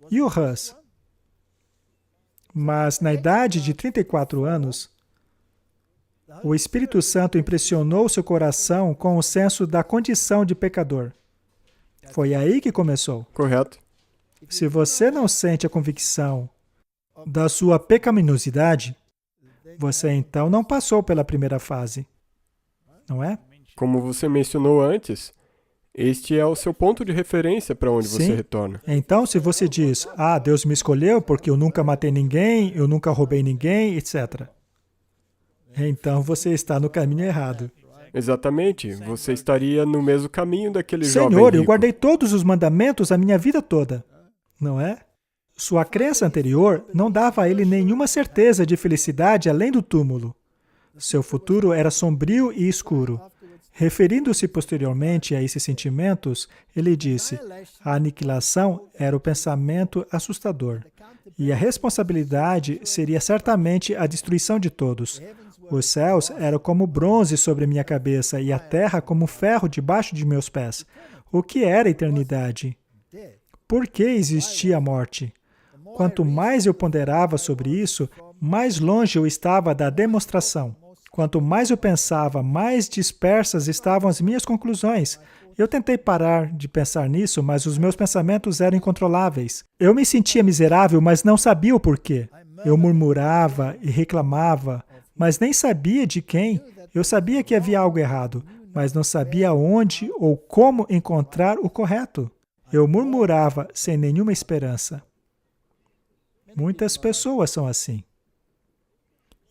E o Hus? Mas na idade de 34 anos, o Espírito Santo impressionou seu coração com o senso da condição de pecador. Foi aí que começou. Correto. Se você não sente a convicção da sua pecaminosidade, você então não passou pela primeira fase, não é? Como você mencionou antes, este é o seu ponto de referência para onde você Sim. retorna. Então, se você diz, Deus me escolheu porque eu nunca matei ninguém, eu nunca roubei ninguém, etc. Então, você está no caminho errado. Exatamente. Você estaria no mesmo caminho daquele jovem Senhor, eu rico. guardei todos os mandamentos a minha vida toda, não é? Sua crença anterior não dava a ele nenhuma certeza de felicidade além do túmulo. Seu futuro era sombrio e escuro. Referindo-se posteriormente a esses sentimentos, ele disse, a aniquilação era o pensamento assustador, e a responsabilidade seria certamente a destruição de todos. Os céus eram como bronze sobre minha cabeça e a terra como ferro debaixo de meus pés. O que era a eternidade? Por que existia a morte? Quanto mais eu ponderava sobre isso, mais longe eu estava da demonstração. Quanto mais eu pensava, mais dispersas estavam as minhas conclusões. Eu tentei parar de pensar nisso, mas os meus pensamentos eram incontroláveis. Eu me sentia miserável, mas não sabia o porquê. Eu murmurava e reclamava, mas nem sabia de quem. Eu sabia que havia algo errado, mas não sabia onde ou como encontrar o correto. Eu murmurava sem nenhuma esperança. Muitas pessoas são assim.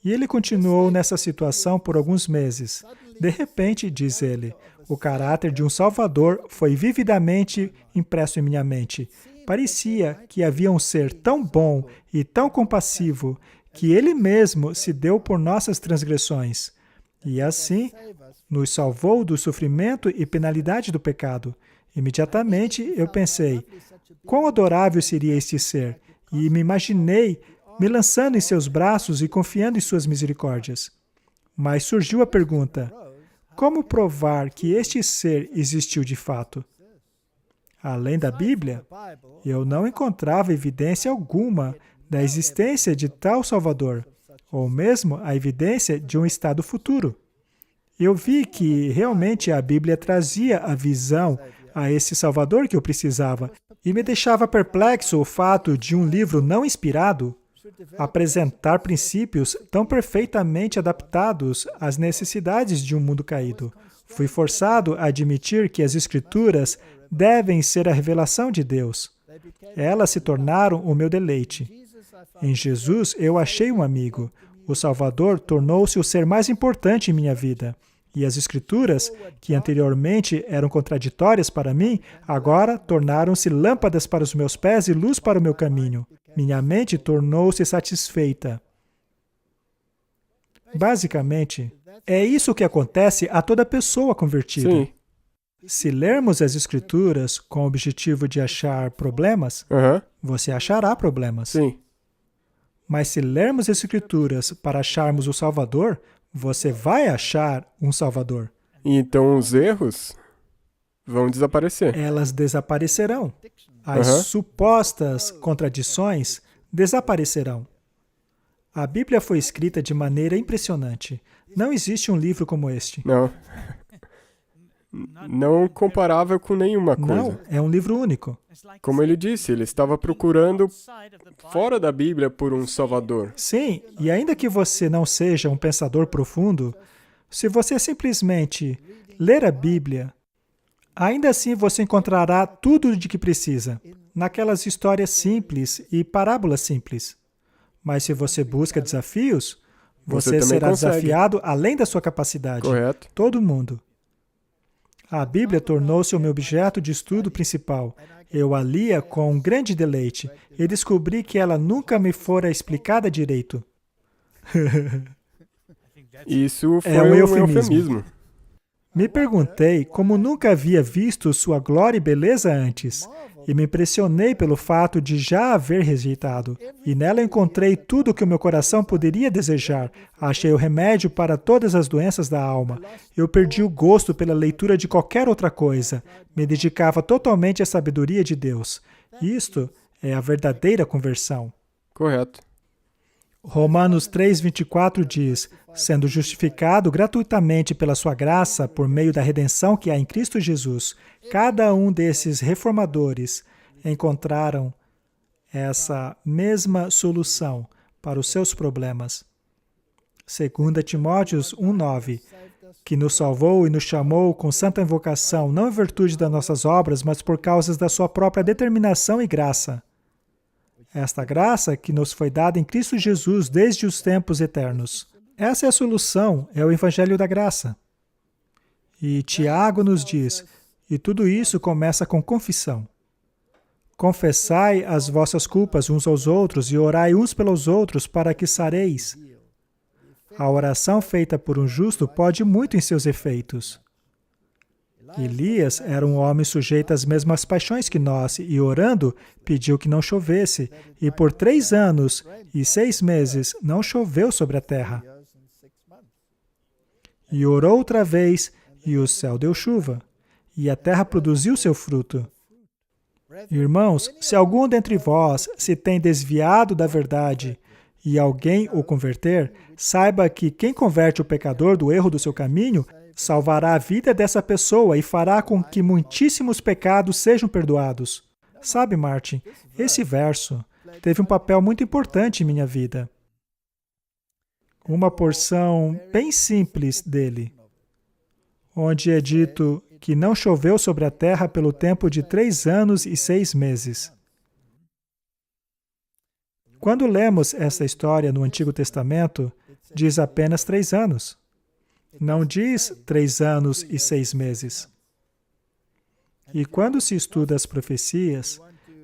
E ele continuou nessa situação por alguns meses. De repente, diz ele, o caráter de um Salvador foi vividamente impresso em minha mente. Parecia que havia um ser tão bom e tão compassivo que ele mesmo se deu por nossas transgressões. E assim, nos salvou do sofrimento e penalidade do pecado. Imediatamente eu pensei, quão adorável seria este ser? E me imaginei me lançando em seus braços e confiando em suas misericórdias. Mas surgiu a pergunta, como provar que este ser existiu de fato? Além da Bíblia, eu não encontrava evidência alguma da existência de tal Salvador, ou mesmo a evidência de um estado futuro. Eu vi que realmente a Bíblia trazia a visão a esse Salvador que eu precisava, e me deixava perplexo o fato de um livro não inspirado apresentar princípios tão perfeitamente adaptados às necessidades de um mundo caído. Fui forçado a admitir que as Escrituras devem ser a revelação de Deus. Elas se tornaram o meu deleite. Em Jesus, eu achei um amigo. O Salvador tornou-se o ser mais importante em minha vida. E as Escrituras, que anteriormente eram contraditórias para mim, agora tornaram-se lâmpadas para os meus pés e luz para o meu caminho. Minha mente tornou-se satisfeita. Basicamente, é isso que acontece a toda pessoa convertida. Sim. Se lermos as Escrituras com o objetivo de achar problemas, você achará problemas. Sim. Mas se lermos as Escrituras para acharmos o Salvador, você vai achar um Salvador. E então os erros vão desaparecer. Elas desaparecerão. As supostas contradições desaparecerão. A Bíblia foi escrita de maneira impressionante. Não existe um livro como este. Não. Não comparável com nenhuma coisa. Não, é um livro único. Como ele disse, ele estava procurando fora da Bíblia por um Salvador. Sim, e ainda que você não seja um pensador profundo, se você simplesmente ler a Bíblia, ainda assim você encontrará tudo de que precisa, naquelas histórias simples e parábolas simples. Mas se você busca desafios, você também será consegue. desafiado além da sua capacidade. Correto. Todo mundo. A Bíblia tornou-se o meu objeto de estudo principal. Eu a lia com um grande deleite e descobri que ela nunca me fora explicada direito. Isso foi É um um eufemismo. eufemismo. Me perguntei como nunca havia visto sua glória e beleza antes, e me impressionei pelo fato de já haver rejeitado. E nela encontrei tudo o que o meu coração poderia desejar. Achei o remédio para todas as doenças da alma. Eu perdi o gosto pela leitura de qualquer outra coisa. Me dedicava totalmente à sabedoria de Deus. Isto é a verdadeira conversão. Correto. Romanos 3:24 diz, sendo justificado gratuitamente pela sua graça, por meio da redenção que há em Cristo Jesus, cada um desses reformadores encontraram essa mesma solução para os seus problemas. 2 Timóteos 1:9, que nos salvou e nos chamou com santa invocação, não em virtude das nossas obras, mas por causa da sua própria determinação e graça. Esta graça que nos foi dada em Cristo Jesus desde os tempos eternos. Essa é a solução, é o Evangelho da Graça. E Tiago nos diz, e tudo isso começa com confissão. Confessai as vossas culpas uns aos outros e orai uns pelos outros para que sareis. A oração feita por um justo pode muito em seus efeitos. Elias era um homem sujeito às mesmas paixões que nós, e orando, pediu que não chovesse, e por 3 anos e 6 meses não choveu sobre a terra. E orou outra vez, e o céu deu chuva, e a terra produziu seu fruto. Irmãos, se algum dentre vós se tem desviado da verdade, e alguém o converter, saiba que quem converte o pecador do erro do seu caminho, salvará a vida dessa pessoa e fará com que muitíssimos pecados sejam perdoados. Sabe, Martin, esse verso teve um papel muito importante em minha vida. Uma porção bem simples dele, onde é dito que não choveu sobre a terra pelo tempo de 3 anos e 6 meses. Quando lemos essa história no Antigo Testamento, diz apenas 3 anos. Não diz 3 anos e 6 meses. E quando se estuda as profecias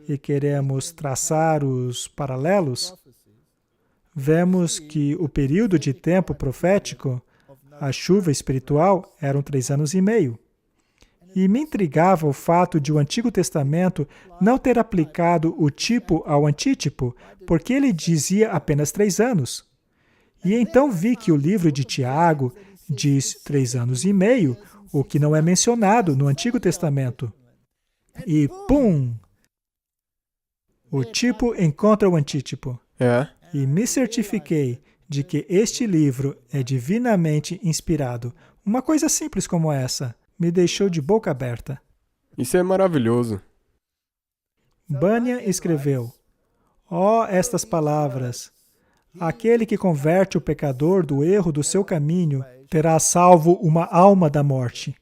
e queremos traçar os paralelos, vemos que o período de tempo profético, a chuva espiritual, eram 3 anos e meio. E me intrigava o fato de o Antigo Testamento não ter aplicado o tipo ao antítipo, porque ele dizia apenas 3 anos. E então vi que o livro de Tiago diz 3 anos e meio, o que não é mencionado no Antigo Testamento. E pum! O tipo encontra o antítipo. E me certifiquei de que este livro é divinamente inspirado. Uma coisa simples como essa me deixou de boca aberta. Isso é maravilhoso. Bunyan escreveu, estas palavras, aquele que converte o pecador do erro do seu caminho terá salvo uma alma da morte.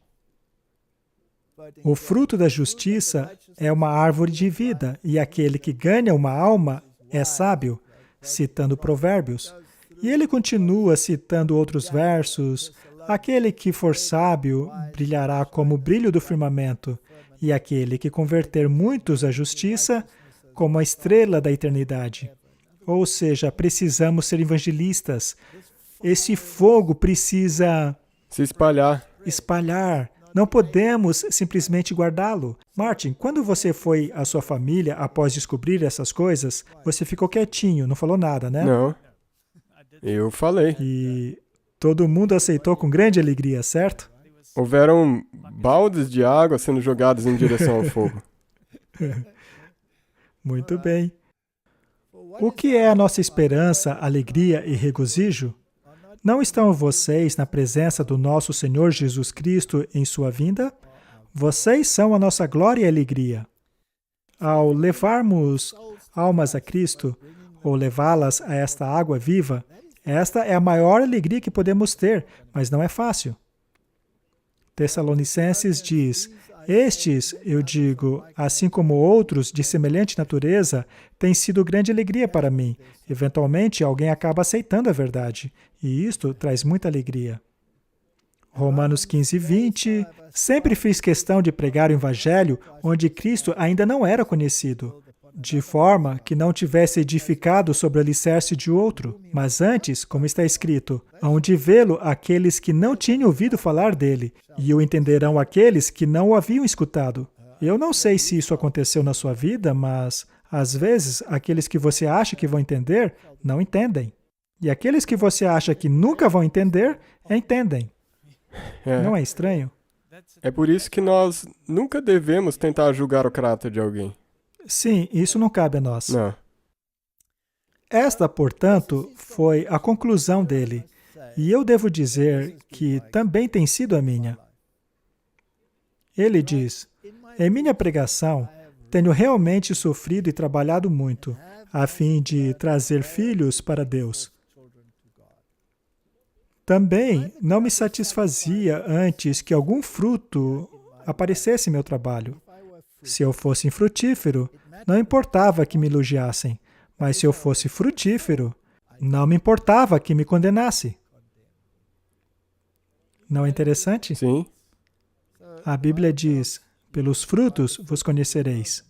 O fruto da justiça é uma árvore de vida, e aquele que ganha uma alma é sábio, citando Provérbios. E ele continua citando outros versos, aquele que for sábio brilhará como o brilho do firmamento, e aquele que converter muitos à justiça, como a estrela da eternidade. Ou seja, precisamos ser evangelistas. Esse fogo precisa se espalhar. Não podemos simplesmente guardá-lo. Martin, quando você foi à sua família após descobrir essas coisas, você ficou quietinho, não falou nada, né? Não. Eu falei. E todo mundo aceitou com grande alegria, certo? Houveram baldes de água sendo jogados em direção ao fogo. Muito bem. O que é a nossa esperança, alegria e regozijo? Não estão vocês na presença do nosso Senhor Jesus Cristo em sua vinda? Vocês são a nossa glória e alegria. Ao levarmos almas a Cristo, ou levá-las a esta água viva, esta é a maior alegria que podemos ter, mas não é fácil. Tessalonicenses diz, estes, eu digo, assim como outros de semelhante natureza, têm sido grande alegria para mim. Eventualmente, alguém acaba aceitando a verdade, e isto traz muita alegria. Romanos 15:20, sempre fiz questão de pregar o Evangelho onde Cristo ainda não era conhecido, de forma que não tivesse edificado sobre o alicerce de outro, mas antes, como está escrito, hão de vê-lo aqueles que não tinham ouvido falar dele, e o entenderão aqueles que não o haviam escutado. Eu não sei se isso aconteceu na sua vida, mas, às vezes, aqueles que você acha que vão entender, não entendem. E aqueles que você acha que nunca vão entender, entendem. Não é estranho? É por isso que nós nunca devemos tentar julgar o caráter de alguém. Sim, isso não cabe a nós. Não. Esta, portanto, foi a conclusão dele. E eu devo dizer que também tem sido a minha. Ele diz, em minha pregação, tenho realmente sofrido e trabalhado muito, a fim de trazer filhos para Deus. Também não me satisfazia antes que algum fruto aparecesse em meu trabalho. Se eu fosse infrutífero, não importava que me elogiassem, mas se eu fosse frutífero, não me importava que me condenasse. Não é interessante? Sim. A Bíblia diz, pelos frutos vos conhecereis.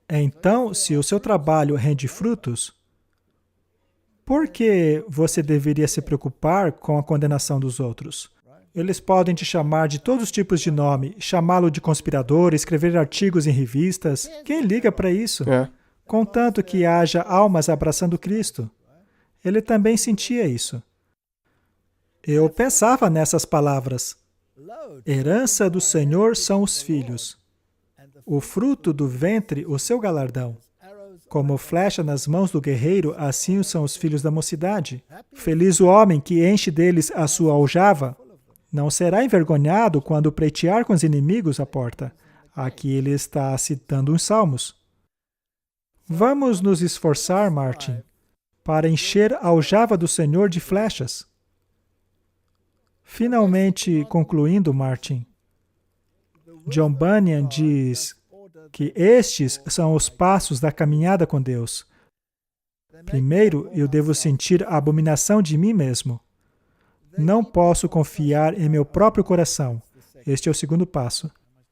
Então, se o seu trabalho rende frutos, por que você deveria se preocupar com a condenação dos outros? Eles podem te chamar de todos os tipos de nome, chamá-lo de conspirador, escrever artigos em revistas. Quem liga para isso? Contanto que haja almas abraçando Cristo. Ele também sentia isso. Eu pensava nessas palavras. Herança do Senhor são os filhos. O fruto do ventre, o seu galardão. Como flecha nas mãos do guerreiro, assim são os filhos da mocidade. Feliz o homem que enche deles a sua aljava. Não será envergonhado quando pleitear com os inimigos à porta. Aqui ele está citando uns salmos. Vamos nos esforçar, Martin, para encher a aljava do Senhor de flechas. Finalmente, concluindo, Martin, John Bunyan diz que estes são os passos da caminhada com Deus. Primeiro, eu devo sentir a abominação de mim mesmo. Não posso confiar em meu próprio coração. Este é o segundo passo.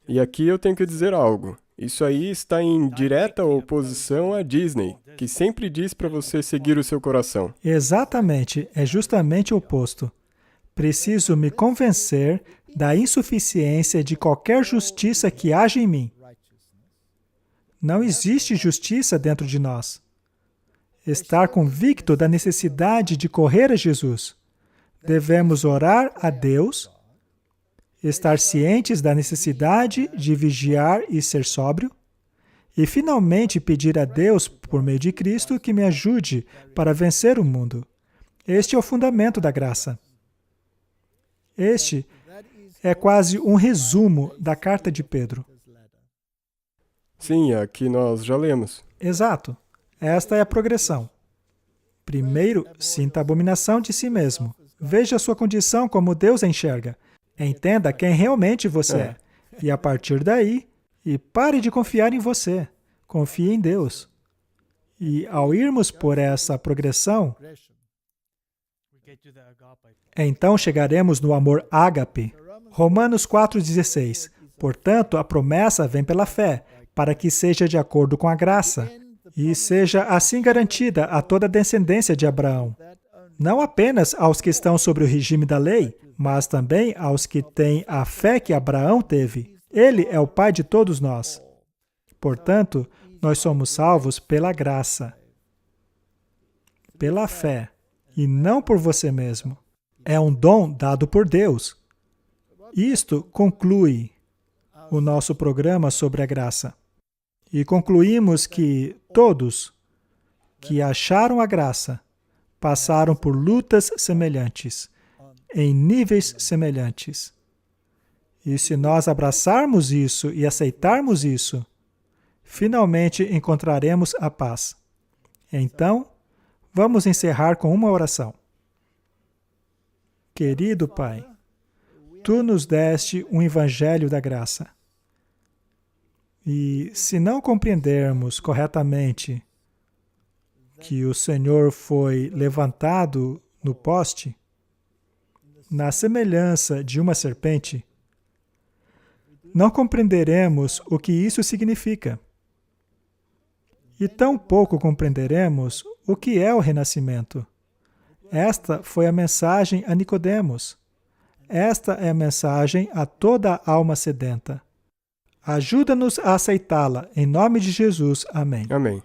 E aqui eu tenho que dizer algo. Isso aí está em direta oposição à Disney, que sempre diz para você seguir o seu coração. Exatamente, é justamente o oposto. Preciso me convencer da insuficiência de qualquer justiça que haja em mim. Não existe justiça dentro de nós. Estar convicto da necessidade de correr a Jesus. Devemos orar a Deus, estar cientes da necessidade de vigiar e ser sóbrio, e finalmente pedir a Deus, por meio de Cristo, que me ajude para vencer o mundo. Este é o fundamento da graça. Este é quase um resumo da carta de Pedro. Sim, aqui nós já lemos. Exato. Esta é a progressão. Primeiro, sinta a abominação de si mesmo. Veja a sua condição como Deus a enxerga. Entenda quem realmente você é. E a partir daí, pare de confiar em você. Confie em Deus. E ao irmos por essa progressão, então chegaremos no amor ágape. Romanos 4,16. Portanto, a promessa vem pela fé, para que seja de acordo com a graça, e seja assim garantida a toda a descendência de Abraão. Não apenas aos que estão sobre o regime da lei, mas também aos que têm a fé que Abraão teve. Ele é o pai de todos nós. Portanto, nós somos salvos pela graça, pela fé, e não por você mesmo. É um dom dado por Deus. Isto conclui o nosso programa sobre a graça. E concluímos que todos que acharam a graça passaram por lutas semelhantes, em níveis semelhantes. E se nós abraçarmos isso e aceitarmos isso, finalmente encontraremos a paz. Então, vamos encerrar com uma oração. Querido Pai, Tu nos deste um evangelho da graça. E se não compreendermos corretamente que o Senhor foi levantado no poste, na semelhança de uma serpente, não compreenderemos o que isso significa. E tampouco compreenderemos o que é o renascimento. Esta foi a mensagem a Nicodemos. Esta é a mensagem a toda alma sedenta. Ajuda-nos a aceitá-la. Em nome de Jesus. Amém. Amém.